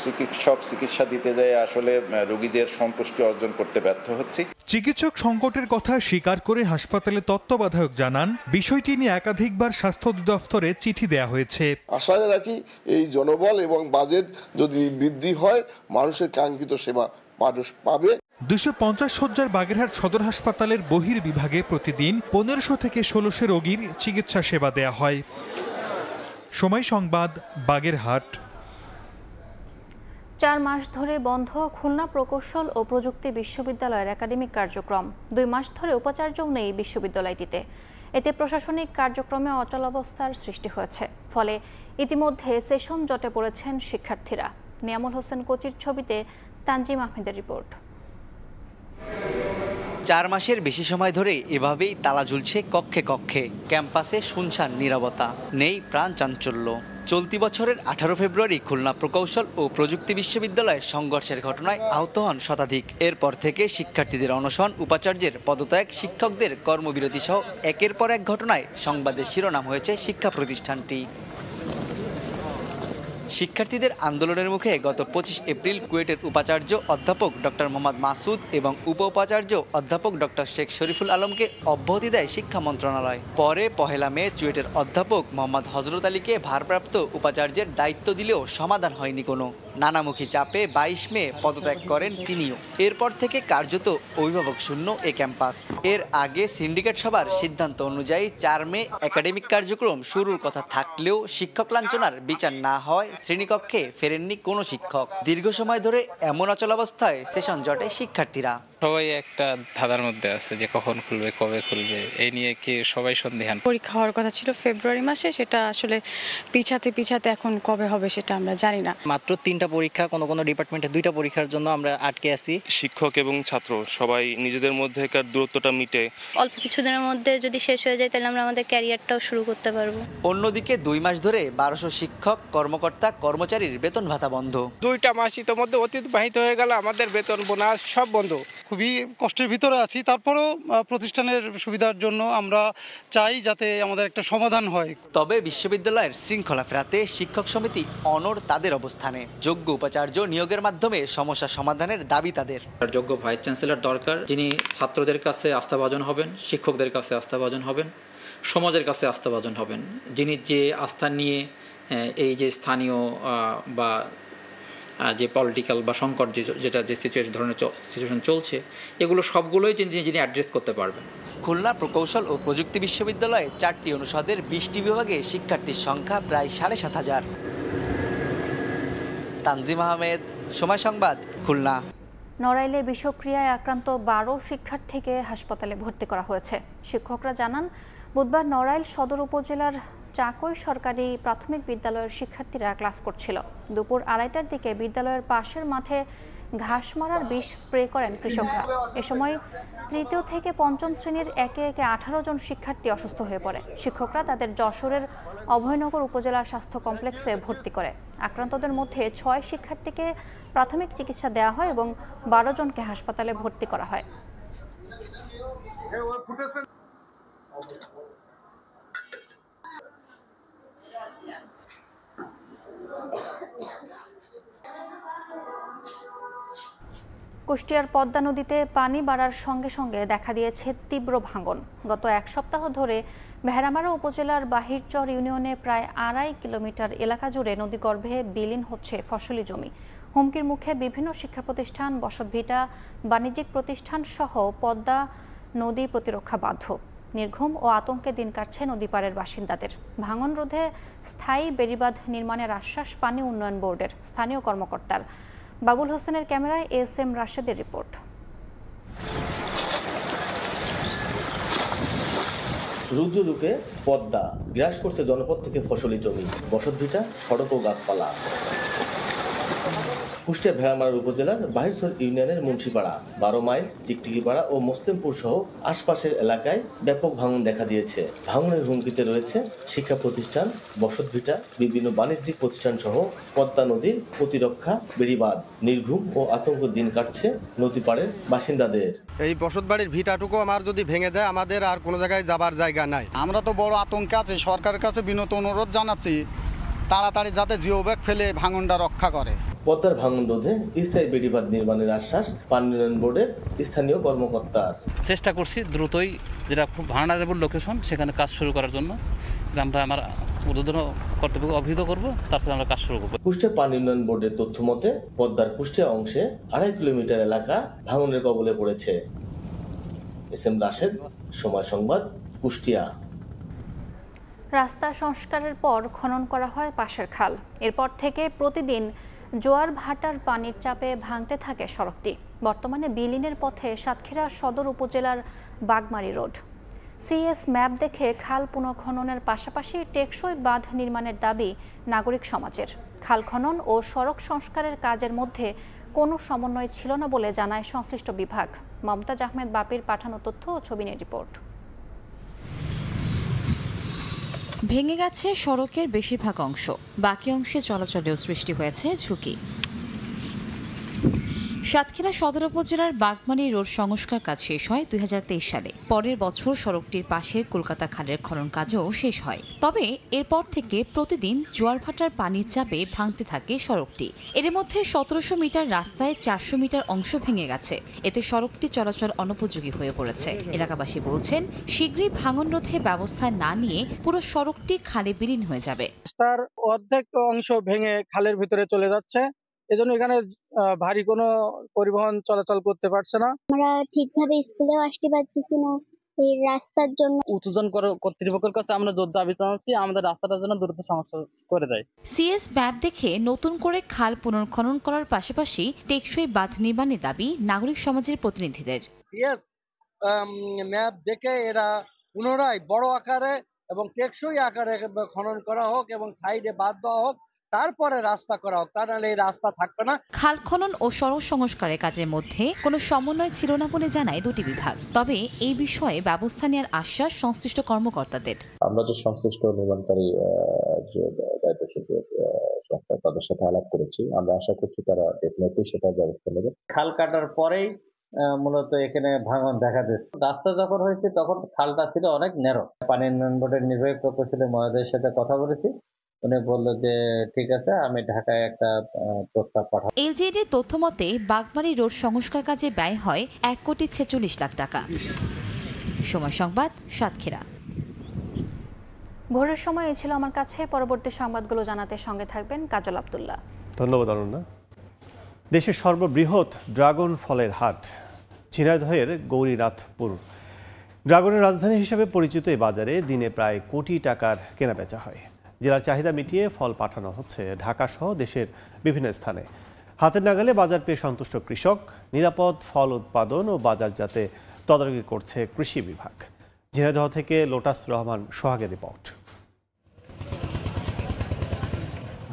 চিকিৎসা দিতে যাই আসলে রোগীদের সন্তুষ্টি অর্জন করতে ব্যর্থ হচ্ছি। চিকিৎসক সংকটের কথা স্বীকার করে হাসপাতালে তত্ত্বাবধায়ক জানান, বিষয়টি নিয়ে একাধিকবার স্বাস্থ্য অধিদপ্তরে চিঠি দেয়া হয়েছে। আশা রাখি এই জনবল এবং বাজেট যদি বৃদ্ধি হয়, মানুষের কাঙ্ক্ষিত সেবা মানুষ পাবে। 250 শয্যার বাগেরহাট সদর হাসপাতালের বহির্বিভাগে প্রতিদিন 1500 থেকে 1600 রোগীর চিকিৎসা সেবা দেয়া হয়। সময় সংবাদ, বাগেরহাট। 4 মাস ধরে বন্ধ খুলনা প্রকৌশল ও প্রযুক্তি বিশ্ববিদ্যালয়ের একাডেমিক কার্যক্রম। 2 মাস ধরে উপাচার্যও নেই বিশ্ববিদ্যালয়টিতে। এতে প্রশাসনিক কার্যক্রমে অচলাবস্থার সৃষ্টি হয়েছে। ফলে ইতিমধ্যে সেশন জটে পড়েছেন শিক্ষার্থীরা। নিয়ামুল হোসেন কোচির ছবিতে তানজিম আহমেদের রিপোর্ট। 4 মাসের বেশি সময় ধরে এভাবেই তালা ঝুলছে কক্ষে কক্ষে। ক্যাম্পাসে শুনশান নীরবতা, নেই প্রাণ চাঞ্চল্য। চলতি বছরের 18 ফেব্রুয়ারি খুলনা প্রকৌশল ও প্রযুক্তি বিশ্ববিদ্যালয়ে সংঘর্ষের ঘটনায় আহত হন শতাধিক। এরপর থেকে শিক্ষার্থীদের অনশন, উপাচার্যের পদত্যাগ, শিক্ষকদের কর্মবিরতি সহ একের পর এক ঘটনায় সংবাদের শিরোনাম হয়েছে শিক্ষা প্রতিষ্ঠানটি। শিক্ষার্থীদের আন্দোলনের মুখে গত 25 এপ্রিল কুয়েটের উপাচার্য অধ্যাপক ডক্টর মোহাম্মদ মাসুদ এবং উপ উপাচার্য অধ্যাপক ডক্টর শেখ শরীফুল আলমকে অব্যাহতি দেয় শিক্ষা মন্ত্রণালয়। পরে 1 মে চুয়েটের অধ্যাপক মোহাম্মদ হজরত আলীকে ভারপ্রাপ্ত উপাচার্যের দায়িত্ব দিলেও সমাধান হয়নি কোনো। নানামুখী চাপে 22 মে পদত্যাগ করেন তিনিও। এরপর থেকে কার্যত অভিভাবক শূন্য এ ক্যাম্পাস। এর আগে সিন্ডিকেট সভার সিদ্ধান্ত অনুযায়ী 4 মে একাডেমিক কার্যক্রম শুরুর কথা থাকলেও শিক্ষক লাঞ্ছনার বিচার না হয় শ্রেণীকক্ষে ফেরেননি কোনো শিক্ষক। দীর্ঘ সময় ধরে এমন অচলাবস্থায় সেশন জটে শিক্ষার্থীরা। সবাই একটা ধাঁধার মধ্যে আছে যে কখন খুলবে, কবে খুলবে, এই নিয়ে কি সবাই সন্দিহান। পরীক্ষা হওয়ার কথা ছিল ফেব্রুয়ারি মাসে, সেটা আসলে পিছাতে এখন কবে হবে সেটা আমরা জানি না। মাত্র 3টা পরীক্ষা, কোনো ডিপার্টমেন্টে 2টা পরীক্ষার জন্য আমরা আটকে আছি। শিক্ষক এবং ছাত্র সবাই নিজেদের মধ্যেকার দূরত্বটা মিটে অল্প কিছুদিনের মধ্যে যদি শেষ হয়ে যায়, তাহলে আমরা আমাদের ক্যারিয়ারটাও শুরু করতে পারবো। অন্যদিকে 2 মাস ধরে 1200 শিক্ষক, কর্মকর্তা, কর্মচারীর বেতন ভাতা বন্ধ। 2টা মাস ইতিমধ্যে অতিবাহিত হয়ে গেল, আমাদের বেতন বোনাস সব বন্ধ। খুবই কষ্টের ভিতরে আছি। তারপরেও প্রতিষ্ঠানের সুবিধার জন্য আমরা চাই যাতে আমাদের একটা সমাধান হয়। তবে বিশ্ববিদ্যালয়ের শৃঙ্খলা ফেরাতে শিক্ষক সমিতি অনড় তাদের অবস্থানে। যোগ্য উপাচার্য নিয়োগের মাধ্যমে সমস্যা সমাধানের দাবি তাদের। যোগ্য ভাইস চ্যান্সেলর দরকার, যিনি ছাত্রদের কাছে আস্থাভাজন হবেন, শিক্ষকদের কাছে আস্থাভাজন হবেন, সমাজের কাছে আস্থাভাজন হবেন, যিনি যে আস্থা নিয়ে এই যে স্থানীয় বা যে পলিটিক্যাল বা সংকট যেটা যে সিচুয়েশন চলছে, এগুলো সবগুলোই যিনি অ্যাড্রেস করতে পারবেন। খুলনা প্রকৌশল ও প্রযুক্তি বিশ্ববিদ্যালয়ে 4টি অনুষদের 20টি বিভাগে শিক্ষার্থীর সংখ্যা প্রায় 7,500। তানজিম আহমেদ, সময় সংবাদ, খুলনা। নড়াইলে বিষক্রিয়ায় আক্রান্ত 12 শিক্ষার্থীকে হাসপাতালে ভর্তি করা হয়েছে। শিক্ষকরা জানান, বুধবার নড়াইল সদর উপজেলার চাকই সরকারি প্রাথমিক বিদ্যালয়ের শিক্ষার্থীরা ক্লাস করছিল। দুপুর 2:30টার দিকে বিদ্যালয়ের পাশের মাঠে ঘাস মারার বিষ স্প্রে করেন কৃষকরা। এ সময় তৃতীয় থেকে পঞ্চম শ্রেণীর একে 18 জন শিক্ষার্থী অসুস্থ হয়ে পড়ে। শিক্ষকরা তাদের যশোরের অভয়নগর উপজেলা স্বাস্থ্য কমপ্লেক্সে ভর্তি করে। আক্রান্তদের মধ্যে 6 শিক্ষার্থীকে প্রাথমিক চিকিৎসা দেওয়া হয় এবং 12 জনকে হাসপাতালে ভর্তি করা হয়। কুষ্টিয়ার পদ্মা নদীতে পানি বাড়ার সঙ্গে সঙ্গে দেখা দিয়েছে তীব্র ভাঙন। গত 1 সপ্তাহ ধরে ভেড়ামারা উপজেলার বাহিরচর ইউনিয়নে প্রায় 2.5 কিলোমিটার এলাকা জুড়ে নদীগর্ভে বিলীন হচ্ছে ফসলি জমি। হুমকির মুখে বিভিন্ন শিক্ষা প্রতিষ্ঠান, বসতভিটা, বাণিজ্যিক প্রতিষ্ঠান সহ পদ্মা নদী প্রতিরক্ষা বাধ্য। নির্ঘুম ও আতঙ্কে দিন কাটছে নদীপাড়ের বাসিন্দাদের। ভাঙন রোধে স্থায়ী বেড়িবাঁধ নির্মাণের আশ্বাস পানি উন্নয়ন বোর্ডের স্থানীয় কর্মকর্তার। বাবুল হোসেনের ক্যামেরায় এস.এম. রাশেদের রিপোর্ট। রুদ্ররূপে পদ্মা গ্রাস করছে জনপদ থেকে ফসলি জমি, বসতভিটা, সড়ক ও গাছপালা। কুষ্টিয়া ভেড়ামারা উপজেলার বাহিরচর ইউনিয়নের মুন্সিপাড়া, 12 মাইল, টিকটিকিপাড়া ও মোস্তেমপুর সহ আশপাশের এলাকায় ব্যাপক ভাঙন দেখা দিয়েছে। ভাঙনের হুমকিতে রয়েছে শিক্ষা প্রতিষ্ঠান, বসতভিটা, বিভিন্ন বাণিজ্যিক প্রতিষ্ঠান সহ পদ্মা নদীর প্রতিরক্ষা বেড়িবাঁধ। নির্ঘুম ও আতঙ্ক দিন কাটছে নদীপাড়ের বাসিন্দাদের। এই বসত বাড়ির ভিটাটুকু আমার যদি ভেঙে যায়, আমাদের আর কোনো জায়গায় যাবার জায়গা নাই। আমরা তো বড় আতঙ্কে আছি। সরকারের কাছে বিনত অনুরোধ জানাচ্ছি, তাড়াতাড়ি যাতে জিও ব্যাগ ফেলে ভাঙনটা রক্ষা করে। পদ্মার ভাঙন রোধে স্থায়ী বেড়িবাঁধ নির্মাণের আশ্বাস পানি উন্নয়ন বোর্ডের স্থানীয় কর্মকর্তার। চেষ্টা করছি দ্রুতই, যেটা খুব ভার্নারেবল লোকেশন, সেখানে কাজ শুরু করার জন্য আমরা আমার উদ্বোধন কর্তৃপক্ষ অভিহিত করব, তারপরে আমরা কাজ শুরু করব। কুষ্টিয়া পানি উন্নয়ন বোর্ডের তথ্য মতে পদ্মার কুষ্টিয়া অংশে 2.5 কিলোমিটার এলাকা ভাঙনের কবলে পড়েছে। এস.এম. রাশেদ, সময় সংবাদ, কুষ্টিয়া। রাস্তা সংস্কারের পর খনন করা হয় পাশের খাল। এরপর থেকে প্রতিদিন জোয়ার ভাটার পানির চাপে ভাঙতে থাকে সড়কটি। বর্তমানে বিলীনের পথে সাতক্ষীরা সদর উপজেলার বাগমারি রোড। সিএস ম্যাপ দেখে খাল পুনঃখননের পাশাপাশি টেকসই বাঁধ নির্মাণের দাবি নাগরিক সমাজের। খাল খনন ও সড়ক সংস্কারের কাজের মধ্যে কোনো সমন্বয় ছিল না বলে জানায় সংশ্লিষ্ট বিভাগ। মমতাজ আহমেদ বাপির পাঠানো তথ্য ও ছবি নিয়ে রিপোর্ট। ভেঙে গেছে সড়কের বেশিরভাগ অংশ, বাকি অংশে চলাচলেও সৃষ্টি হয়েছে ঝুঁকি। সাতক্ষীরা সদর উপজেলার বাগমারি রোড সংস্কার কাজ শেষ হয় 2023 সালে। পরের বছর সড়কটির পাশে কলকাতা খালের খনন কাজও শেষ হয়। তবে এরপর থেকে প্রতিদিন জোয়ার ভাটার পানির চাপে ভাঙতে থাকে সড়কটি। এর মধ্যে 1700 মিটার রাস্তায় 400 মিটার অংশ ভেঙে গেছে। এতে সড়কটি চলাচল অনুপযোগী হয়ে পড়েছে। এলাকাবাসী বলছেন, শীঘ্রই ভাঙন রোধে ব্যবস্থা না নিয়ে পুরো সড়কটি খালে বিলীন হয়ে যাবে। রাস্তার অর্ধেক অংশ ভেঙে খালের ভিতরে চলে যাচ্ছে। এজন্য এখানে ভারী কোনো পরিবহন চলাচল করতে পারছে না। আমরা ঠিকভাবে স্কুলেও আসতে পারতেছি না এই রাস্তার জন্য। উৎপাদন কর্তৃপক্ষের কাছে আমরা জোর দাবি জানাচ্ছি, আমাদের রাস্তাটার জন্য দ্রুত সংস্কার করে দেয়। সিএস ম্যাপ দেখে নতুন করে খাল পুনর্খনন করার পাশাপাশি টেকসই বাঁধ নির্মাণের দাবি নাগরিক সমাজের প্রতিনিধিদের। সিএস ম্যাপ দেখে এরা পুনরায় বড় আকারে এবং টেকসই আকারে খনন করা হোক এবং সাইডে বাঁধ দেওয়া হোক, তারপরে রাস্তা করা হোক, তা নাহলে এই রাস্তা থাকবে না। খাল খনন ও সড়ক সংস্কারের কাজের মধ্যে কোনো সমন্বয় ছিল না বলে জানায় দুটি বিভাগ। তবে এই বিষয়ে ব্যবস্থা নেওয়ার আশ্বাস সংশ্লিষ্ট কর্মকর্তাদের। আমরা যে সংশ্লিষ্ট নির্মাণকারী যে দায়িত্বশীল সংস্থা তাদের সাথে আলাপ করেছি, আমরা আশা করছি তারা ডেফিনেটলি সেটা ব্যবস্থা নেবে। খাল কাটার পরেই মূলত এখানে ভাঙন দেখা দিচ্ছে। রাস্তা যখন হয়েছে তখন খালটা ছিল অনেক ন্যারো। পানি উন্নয়ন বোর্ডের নির্বাহী প্রকৌশলী মহোদয়ের সাথে কথা বলেছি, উনি বলল যে ঠিক আছে, আমি ঢাকায় একটা প্রস্তাব পাঠাবো। এলজিইডি তথ্য মতে বাগমারি রোড সংস্কার কাজে ব্যয় হয় 1,46,00,000 টাকা। সময় সংবাদ, সাতক্ষীরা। ভোরের সময় এই ছিল আমার কাছে। পরবর্তী সংবাদগুলো জানাতে সঙ্গে থাকবেন কাজল আব্দুল্লাহ। ধন্যবাদ অনন্যা। দেশের সর্ববৃহৎ ড্রাগন ফলের হাট ঝিনাইদহের গৌরীনাথপুর। ড্রাগনের রাজধানী হিসেবে পরিচিত এই বাজারে দিনে প্রায় কোটি টাকার কেনাবেচা হয়। জেলার চাহিদা মিটিয়ে ফল পাঠানো হচ্ছে ঢাকা সহ দেশের বিভিন্ন স্থানে। হাতের নাগালে বাজার পেয়ে সন্তুষ্ট কৃষক। নিরাপদ ফল উৎপাদন ও বাজারজাতে তদারকি করছে কৃষি বিভাগ। ঝিনাইদহ থেকে লোটাস রহমান সোহাগের রিপোর্ট।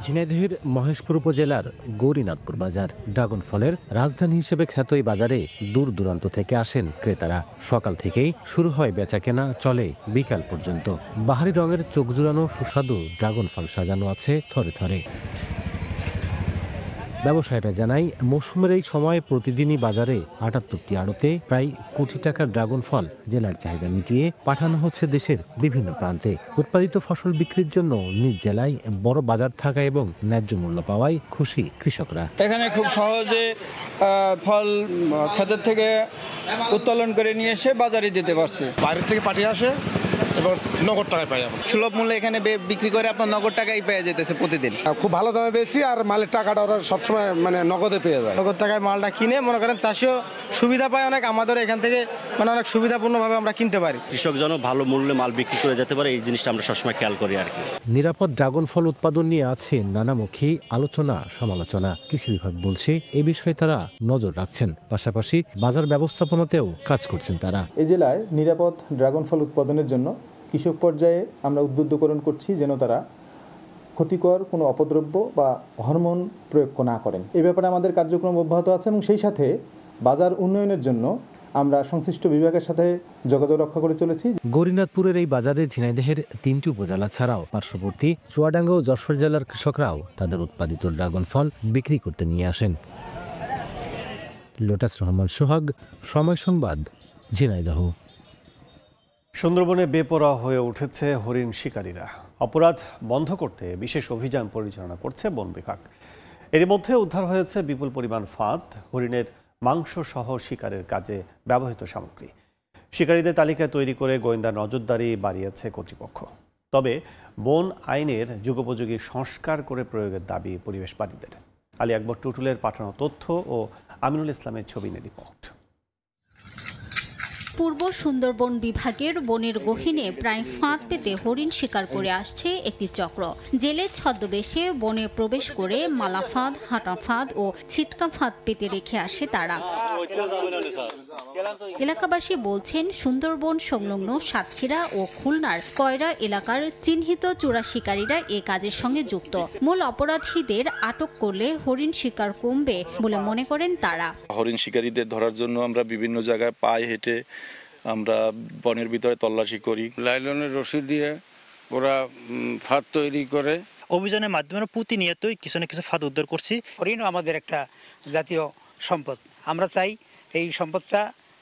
ঝিনাইদহের মহেশপুর উপজেলার গৌরীনাথপুর বাজার ড্রাগন ফলের রাজধানী হিসেবে খ্যাত এই বাজারে দূর দূরান্ত থেকে আসেন ক্রেতারা। সকাল থেকেই শুরু হয় বেচাকেনা, চলে বিকাল পর্যন্ত। বাহারি রঙের চোখ জুড়ানো সুস্বাদু ড্রাগন ফল সাজানো আছে থরে থরে। ব্যবসায়ীরা জানায়, মৌসুমের এই সময় প্রতিদিনই বাজারে ৭৮টি আড়তে প্রায় কোটি টাকার ড্রাগন ফল জেলার চাহিদা মিটিয়ে পাঠানো হচ্ছে দেশের বিভিন্ন প্রান্তে। উৎপাদিত ফসল বিক্রির জন্য নিজ জেলায় বড় বাজার থাকা এবং ন্যায্য মূল্য পাওয়ায় খুশি কৃষকরা। এখানে খুব সহজে ফল ক্ষেতের থেকে উত্তোলন করে নিয়ে এসে বাজারে দিতে পারছে। বাইরের থেকে পাঠিয়ে আসে এবং নগদ টাকায় পাই। সুলভ মূল্যে এখানে বিক্রি করে আপনার নগদ টাকাই পেয়ে যেতেছে প্রতিদিন। খুব ভালো দামে বেশি আর মালের টাকাটা ওরা সবসময় নগদে পেয়ে যায়। নগদ টাকায় মালটা কিনে মনে করেন চাষিও সুবিধা পায় অনেক, আমাদের এখান থেকে অনেক সুবিধাপূর্ণভাবে আমরা কিনতে পারি। কৃষক যেন ভালো মূল্যে মাল বিক্রি করে যেতে পারে, এই জিনিসটা আমরা সবসময় খেয়াল করি আর কি। নিরাপদ ড্রাগন ফল উৎপাদন নিয়ে আছে নানামুখী আলোচনা সমালোচনা। কৃষি বিভাগ বলছে এই বিষয়ে তারা নজর রাখছেন, পাশাপাশি বাজার ব্যবস্থাপনাতেও কাজ করছেন তারা। এই জেলায় নিরাপদ ড্রাগন ফল উৎপাদনের জন্য কৃষক পর্যায়ে আমরা উদ্বুদ্ধকরণ করছি যেন তারা ক্ষতিকর কোনো অপদ্রব্য বা হরমোন প্রয়োগ না করেন। এই ব্যাপারে আমাদের কার্যক্রম অব্যাহত আছে এবং সেই সাথে বাজার উন্নয়নের জন্য আমরা সংশ্লিষ্ট বিভাগের সাথে যোগাযোগ রক্ষা করে চলেছি। গৌরীনাথপুরের এই বাজারে ঝিনাইদহের 3টি উপজেলা ছাড়াও পার্শ্ববর্তী চুয়াডাঙ্গা ও যশোর জেলার কৃষকরাও তাদের উৎপাদিত ড্রাগন ফল বিক্রি করতে নিয়ে আসেন। লোটাস রহমান সোহাগ, সময় সংবাদ, ঝিনাইদহ। সুন্দরবনে বেপরোয়া হয়ে উঠেছে হরিণ শিকারীরা। অপরাধ বন্ধ করতে বিশেষ অভিযান পরিচালনা করছে বন বিভাগ। এর মধ্যে উদ্ধার হয়েছে বিপুল পরিমাণ ফাঁদ, হরিণের মাংস সহ শিকারের কাজে ব্যবহৃত সামগ্রী। শিকারীদের তালিকা তৈরি করে গোয়েন্দা নজরদারি বাড়িয়েছে কর্তৃপক্ষ। তবে বন আইনের যুগোপযোগী সংস্কার করে প্রয়োগের দাবি পরিবেশবাদীদের। আলী আকবর টুটুলের পাঠানো তথ্য ও আমিনুল ইসলামের ছবি নিয়ে রিপোর্ট। পূর্ব সুন্দরবন বিভাগের বনের গহীনে প্রায় ফাঁদ পেতে হরিণ শিকার করে আসছে একটি চক্র। জেলে ছদ্মবেশে বনে প্রবেশ করে মালা ফাঁদ, হাঁটা ফাঁদ ও ছিটকা ফাঁদ পেতে রেখে আসে তারা। এলাকাবাসী বলছেন, সুন্দরবন সংলগ্ন সাতক্ষীরা ও খুলনার কয়রা এলাকার চিহ্নিত চোরা শিকারীরা এ কাজের সঙ্গে যুক্ত। মূল অপরাধীদের আটক করলে হরিণ শিকার কমবে বলে মনে করেন তারা। হরিণ শিকারীদের ধরার জন্য আমরা বিভিন্ন জায়গায় পায়ে হেঁটে আমরা বনের ভিতরে তল্লাশি করি। লাইলনের রশি দিয়ে ওরা ফাঁদ তৈরি করে। অভিযানের মাধ্যমে প্রতিনিয়তই কিছু না কিছু ফাঁদ উদ্ধার করছি। হরিণও আমাদের একটা জাতীয় সম্পদ, আমরা চাই এই সম্পদটা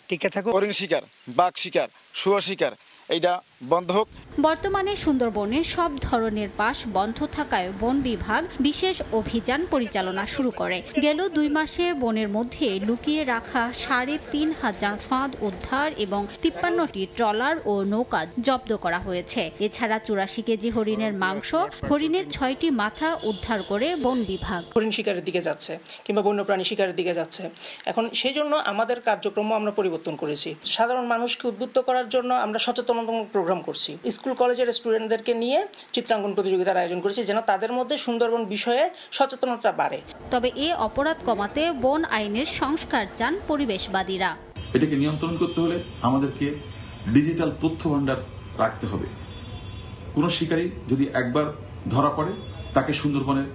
টিকে থাকুক। হরিণ শিকার, বাঘ শিকার, শুয়োর শিকার এইটা বন্ধ হোক। বর্তমানে সুন্দরবনে সব ধরনের পাস বন্ধ থাকায় বন বিভাগ বিশেষ অভিযান পরিচালনা শুরু করে। গেল 2 মাসে বনের মধ্যে লুকিয়ে রাখা ৩,৫০০ ফাঁদ উদ্ধার এবং ৫৩টি ট্রলার ও নৌকা জব্দ করা হয়েছে। এছাড়া ৮৪ কেজি হরিণের মাংস, হরিণের 6টি মাথা উদ্ধার করে বন বিভাগ। হরিণ শিকারের দিকে যাচ্ছে কিংবা বন্যপ্রাণী শিকারের দিকে যাচ্ছে, এখন সেই জন্য আমাদের কার্যক্রম আমরা পরিবর্তন করেছি। সাধারণ মানুষকে উদ্বুদ্ধ করার জন্য আমরা সচেতনতামূলক প্রোগ্রাম করছি। স্কুল কলেজের স্টুডেন্টদেরকে নিয়ে চিত্রাঙ্কন প্রতিযোগিতার আয়োজন করেছি যেন তাদের মধ্যে সুন্দরবন বিষয়ে সচেতনতা বাড়ে। তবে এ অপরাধ কমাতে বন আইনের সংস্কার চান পরিবেশবাদীরা। এটাকে নিয়ন্ত্রণ করতে হলে আমাদেরকে ডিজিটাল তথ্য ভান্ডার রাখতে হবে। কোন শিকারী যদি একবার ধরা পড়ে তাকে সুন্দরবনের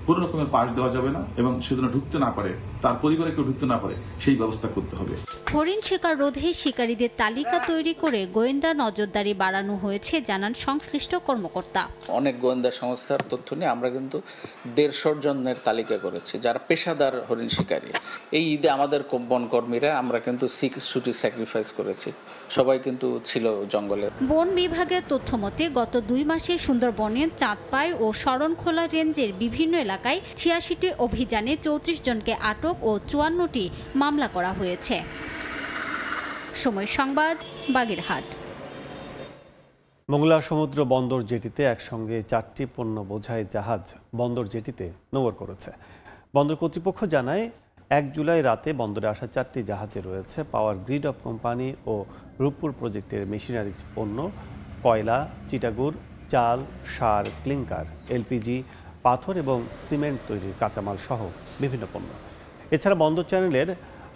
কোনো রকমের পাশ দেওয়া যাবে না এবং সেজন্য ঢুকতে না পারে, তার পরিবারে কেউ ঢুকতে না পারে সেই ব্যবস্থা করতে হবে। হরিণ শিকার রোধে শিকারীদের তালিকা তৈরি করে গোয়েন্দা নজরদারি বাড়ানো হয়েছে জানান সংশ্লিষ্ট কর্মকর্তা। অনেক গোয়েন্দা সংস্থার তথ্য নিয়ে আমরা কিন্তু ১৫০ জনের তালিকা করেছি যারা পেশাদার হরিণ শিকারী। এই ঈদে আমাদের বনকর্মীরা আমরা কিন্তু 6 ছুটি স্যাক্রিফাইস করেছি, সবাই কিন্তু ছিল জঙ্গলে। বন বিভাগের তথ্য মতে গত 2 মাসে সুন্দরবনের চাঁদপাই ও শরণখোলা রেঞ্জের বিভিন্ন এলাকায় ৮৬টি অভিযানে ৩৪ জনকে আটক ও ৫৪টি মামলা করা হয়েছে। সময় সংবাদ, বাগেরহাট। মোংলা সমুদ্র বন্দর জেটিতে একসঙ্গে 4টি পণ্য বোঝাই জাহাজ বন্দর জেটিতে নোঙর করেছে। বন্দর কর্তৃপক্ষ জানায় 1 জুলাই রাতে বন্দরে আসা 4টি জাহাজে রয়েছে পাওয়ার গ্রিড অফ কোম্পানি ও রূপপুর প্রজেক্টের মেশিনারি পণ্য, কয়লা, চিটাগুড়, চাল, সার, ক্লিংকার, এলপিজি, পাথর এবং সিমেন্ট তৈরির কাঁচামাল সহ বিভিন্ন পণ্য। এছাড়া বন্দর চ্যানেলের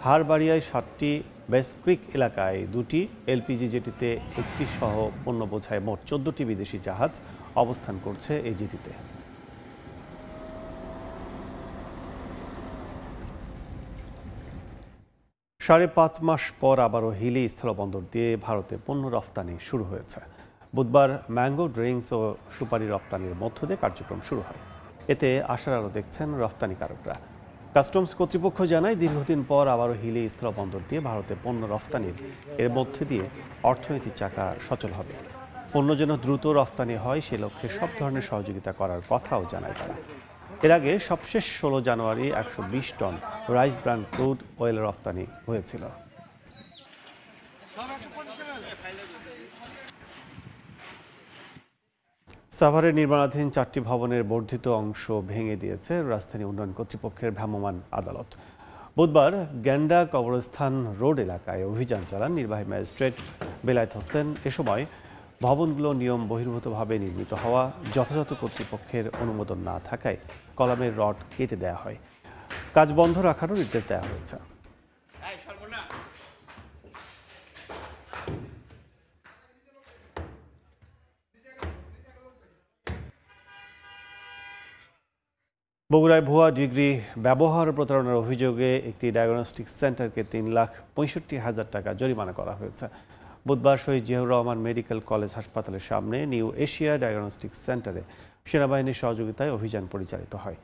হারবাড়িয়ায় 7টি, বেসক্রিক এলাকায় 2টি, এলপিজি জেটিতে 1টি সহ পণ্য বোঝায় মোট 14টি বিদেশি জাহাজ অবস্থান করছে এই জেটিতে। সাড়ে 5 মাস পর আবারও হিলি স্থলবন্দর দিয়ে ভারতে পণ্য রফতানি শুরু হয়েছে। বুধবার ম্যাঙ্গো ড্রিঙ্কস ও সুপারি রপ্তানির মধ্য দিয়ে কার্যক্রম শুরু হয়। এতে আশার আলো দেখছেন রফতানিকারকরা। কাস্টমস কর্তৃপক্ষ জানায় দীর্ঘদিন পর আবারও হিলি স্থলবন্দর দিয়ে ভারতে পণ্য রফতানির এর মধ্যে দিয়ে অর্থনৈতিক চাকা সচল হবে। পণ্য যেন দ্রুত রফতানি হয় সে লক্ষ্যে সব ধরনের সহযোগিতা করার কথাও জানায় তারা। এর আগে সবশেষ 16 জানুয়ারি 120 ton rice bran crude oil রফতানি হয়েছিল। সাভারের নির্মাণাধীন 4টি ভবনের বর্ধিত অংশ ভেঙে দিয়েছে রাজধানী উন্নয়ন কর্তৃপক্ষের ভ্রাম্যমাণ আদালত। বুধবার গ্যান্ডা কবরস্থান রোড এলাকায় অভিযান চালান নির্বাহী ম্যাজিস্ট্রেট বেলায়েত হোসেন। এ সময় ভবনগুলো নিয়ম বহির্ভূতভাবে নির্মিত হওয়া, যথাযথ কর্তৃপক্ষের অনুমোদন না থাকায় কলামের রড কেটে দেওয়া হয়। কাজ বন্ধ রাখারও নির্দেশ দেওয়া হয়েছে। বগুড়ায় ভুয়া ডিগ্রি ব্যবহার প্রতারণার অভিযোগে একটি ডায়াগনস্টিক সেন্টারকে 3,65,000 টাকা জরিমানা করা হয়েছে। বুধবার শহীদ জিয়াউর রহমান মেডিকেল কলেজ হাসপাতালের সামনে নিউ এশিয়া ডায়াগনস্টিক সেন্টারে সেনাবাহিনীর সহযোগিতায় অভিযান পরিচালিত হয়।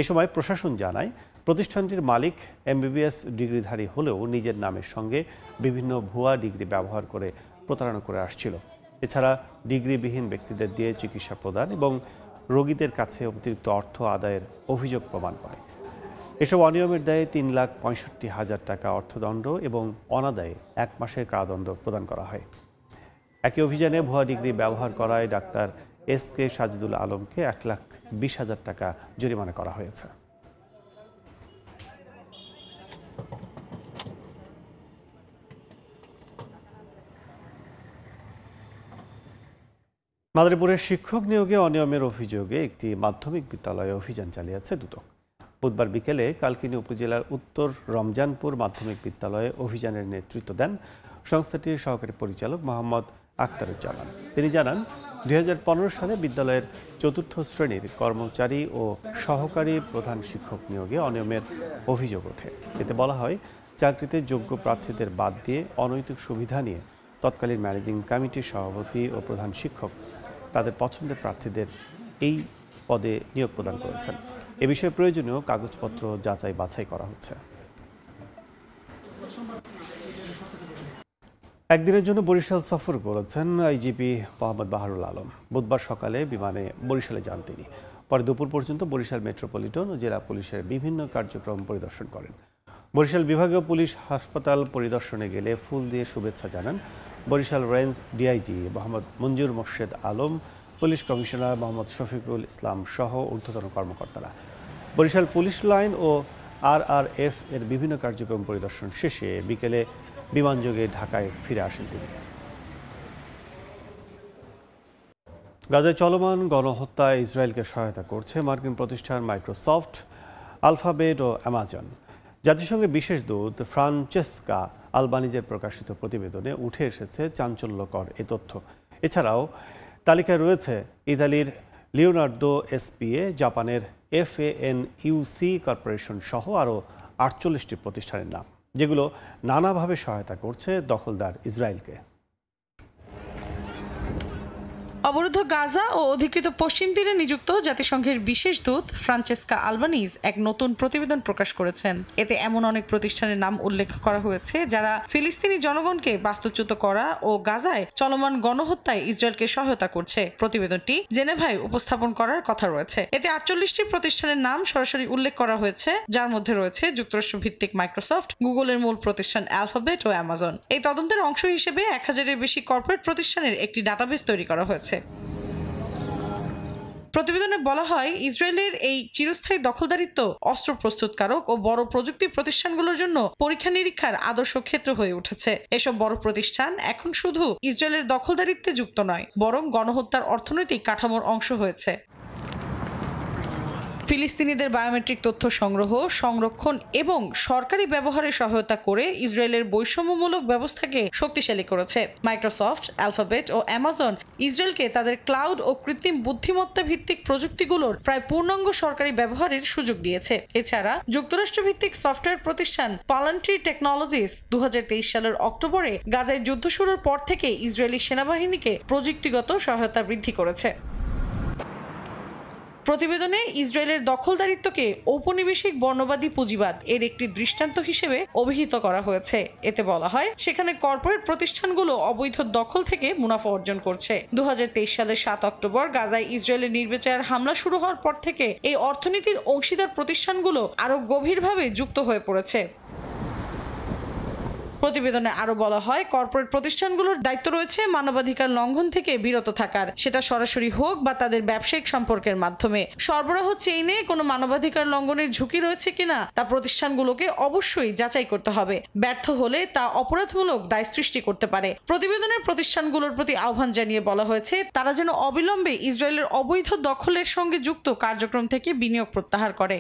এ সময় প্রশাসন জানায় প্রতিষ্ঠানটির মালিক এমবিবিএস ডিগ্রিধারী হলেও নিজের নামের সঙ্গে বিভিন্ন ভুয়া ডিগ্রি ব্যবহার করে প্রতারণা করে আসছিল। এছাড়া ডিগ্রিবিহীন ব্যক্তিদের দিয়ে চিকিৎসা প্রদান এবং রোগীদের কাছে অতিরিক্ত অর্থ আদায়ের অভিযোগ প্রমাণ পায়। এসব অনিয়মের দায়ে 3,65,000 টাকা অর্থদণ্ড এবং অনাদায়ে 1 মাসের কারাদণ্ড প্রদান করা হয়। একই অভিযানে ভুয়া ডিগ্রি ব্যবহার করায় ডাক্তার SK সাজিদুল আলমকে 1,20,000 টাকা জরিমানা করা হয়েছে। মাদারীপুরের শিক্ষক নিয়োগে অনিয়মের অভিযোগে একটি মাধ্যমিক বিদ্যালয়ে অভিযান চালিয়েছে দুদক। বুধবার বিকেলে কালকিনি উপজেলার উত্তর রমজানপুর মাধ্যমিক বিদ্যালয়ে অভিযানের নেতৃত্ব দেন সংস্থাটির সহকারী পরিচালক মোহাম্মদ আখতারুজ্জামান। তিনি জানান 2015 সালে বিদ্যালয়ের 4র্থ শ্রেণীর কর্মচারী ও সহকারী প্রধান শিক্ষক নিয়োগে অনিয়মের অভিযোগ ওঠে। এতে বলা হয় চাকরিতে যোগ্য প্রার্থীদের বাদ দিয়ে অনৈতিক সুবিধা নিয়ে তৎকালীন ম্যানেজিং কমিটির সভাপতি ও প্রধান শিক্ষক তাদের পছন্দের প্রার্থীদের এই পদে নিয়োগ প্রদান করেছেন। এ বিষয়ে প্রয়োজনীয় কাগজপত্র যাচাই বাছাই করা হচ্ছে। একদিনের জন্য বরিশাল সফর করেছেন আইজিপি মোহাম্মদ বাহারুল আলম। বুধবার সকালে বিমানে বরিশালে যান তিনি। পরে দুপুর পর্যন্ত বরিশাল মেট্রোপলিটন ও জেলা পুলিশের বিভিন্ন কার্যক্রম পরিদর্শন করেন। বরিশাল বিভাগীয় পুলিশ হাসপাতাল পরিদর্শনে গেলে ফুল দিয়ে শুভেচ্ছা জানান বরিশাল রেঞ্জ ডিআইজি মোহাম্মদ মঞ্জুর মোর্শেদ আলম, পুলিশ কমিশনার মোহাম্মদ শফিকুল ইসলাম সহ ঊর্ধ্বতন কর্মকর্তারা। বরিশাল পুলিশ লাইন ও RRF এর বিভিন্ন কার্যক্রম পরিদর্শন শেষে বিকেলে বিমানযোগে ঢাকায় ফিরে আসেন তিনি। গাজায় চলমান গণহত্যায় ইসরায়েলকে সহায়তা করছে মার্কিন প্রতিষ্ঠান মাইক্রোসফট, আলফাবেট ও অ্যামাজন। জাতিসংঘের বিশেষ দূত ফ্রান্সেস্কা আলবানিজের প্রকাশিত প্রতিবেদনে উঠে এসেছে চাঞ্চল্যকর এ তথ্য। এছাড়াও তালিকায় রয়েছে ইতালির লিওনার্দো SPA, জাপানের FANUC কর্পোরেশন সহ আরও 48টি প্রতিষ্ঠানের নাম, যেগুলো নানাভাবে সহায়তা করছে দখলদার ইসরায়েলকে। অবরুদ্ধ গাজা ও অধিকৃত পশ্চিম তীরে নিযুক্ত জাতিসংঘের বিশেষ দূত ফ্রান্সেস্কা আলবানিজ এক নতুন প্রতিবেদন প্রকাশ করেছেন। এতে এমন অনেক প্রতিষ্ঠানের নাম উল্লেখ করা হয়েছে যারা ফিলিস্তিনি জনগণকে বাস্তুচ্যুত করা ও গাজায় চলমান গণহত্যায় ইসরায়েলকে সহায়তা করছে। প্রতিবেদনটি জেনেভায় উপস্থাপন করার কথা রয়েছে। এতে 48টি প্রতিষ্ঠানের নাম সরাসরি উল্লেখ করা হয়েছে, যার মধ্যে রয়েছে যুক্তরাষ্ট্র ভিত্তিক মাইক্রোসফট, গুগলের মূল প্রতিষ্ঠান অ্যালফাবেট ও অ্যামাজন। এই তদন্তের অংশ হিসেবে 1000-এর বেশি কর্পোরেট প্রতিষ্ঠানের একটি ডাটাবেস তৈরি করা হয়েছে। প্রতিবেদনে বলা হয়, ইসরায়েলের এই চিরস্থায়ী দখলদারিত্ব অস্ত্র প্রস্তুতকারক ও বড় প্রযুক্তি প্রতিষ্ঠানগুলোর জন্য পরীক্ষা নিরীক্ষার আদর্শ ক্ষেত্র হয়ে উঠেছে। এসব বড় প্রতিষ্ঠান এখন শুধু ইসরায়েলের দখলদারিত্বে যুক্ত নয়, বরং গণহত্যার অর্থনৈতিক কাঠামোর অংশ হয়েছে। ফিলিস্তিনিদের বায়োমেট্রিক তথ্য সংগ্রহ, সংরক্ষণ এবং সরকারি ব্যবহারে সহায়তা করে ইসরায়েলের বৈষম্যমূলক ব্যবস্থাকে শক্তিশালী করেছে। মাইক্রোসফট, অ্যালফাবেট ও অ্যামাজন ইসরায়েলকে তাদের ক্লাউড ও কৃত্রিম বুদ্ধিমত্তা ভিত্তিক প্রযুক্তিগুলোর প্রায় পূর্ণাঙ্গ সরকারি ব্যবহারের সুযোগ দিয়েছে। এছাড়া যুক্তরাষ্ট্র ভিত্তিক সফটওয়্যার প্রতিষ্ঠান পালান্ট্রি টেকনোলজিস 2023 সালের অক্টোবরে গাজায় যুদ্ধ শুরুর পর থেকে ইসরায়েলি সেনাবাহিনীকে প্রযুক্তিগত সহায়তা বৃদ্ধি করেছে। প্রতিবেদনে ইসরায়েলের দখলদারিত্বকে ঔপনিবেশিক বর্ণবাদী পুঁজিবাদ এর একটি দৃষ্টান্ত হিসেবে অভিহিত করা হয়েছে। এতে বলা হয়, সেখানে কর্পোরেট প্রতিষ্ঠানগুলো অবৈধ দখল থেকে মুনাফা অর্জন করছে। 2023 সালের 7 অক্টোবর গাজায় ইসরায়েলের নির্বিচার হামলা শুরু হওয়ার পর থেকে এই অর্থনীতির অংশীদার প্রতিষ্ঠানগুলো আরো গভীরভাবে যুক্ত হয়ে পড়েছে। প্রতিবেদনে আরো বলা হয়, কর্পোরেট প্রতিষ্ঠানগুলোর দায়িত্ব রয়েছে মানবাধিকার লঙ্ঘন থেকে বিরত থাকার, সেটা সরাসরি হোক বা তাদের ব্যবসায়িক সম্পর্কের মাধ্যমে। সরবরাহ চেইনে কোনো মানবাধিকার লঙ্ঘনের ঝুঁকি রয়েছে কিনা তা প্রতিষ্ঠানগুলোকে অবশ্যই যাচাই করতে হবে। ব্যর্থ হলে তা অপরাধমূলক দায় সৃষ্টি করতে পারে। প্রতিবেদনের প্রতিষ্ঠানগুলোর প্রতি আহ্বান জানিয়ে বলা হয়েছে, তারা যেন অবিলম্বে ইসরায়েলের অবৈধ দখলের সঙ্গে যুক্ত কার্যক্রম থেকে বিনিয়োগ প্রত্যাহার করে।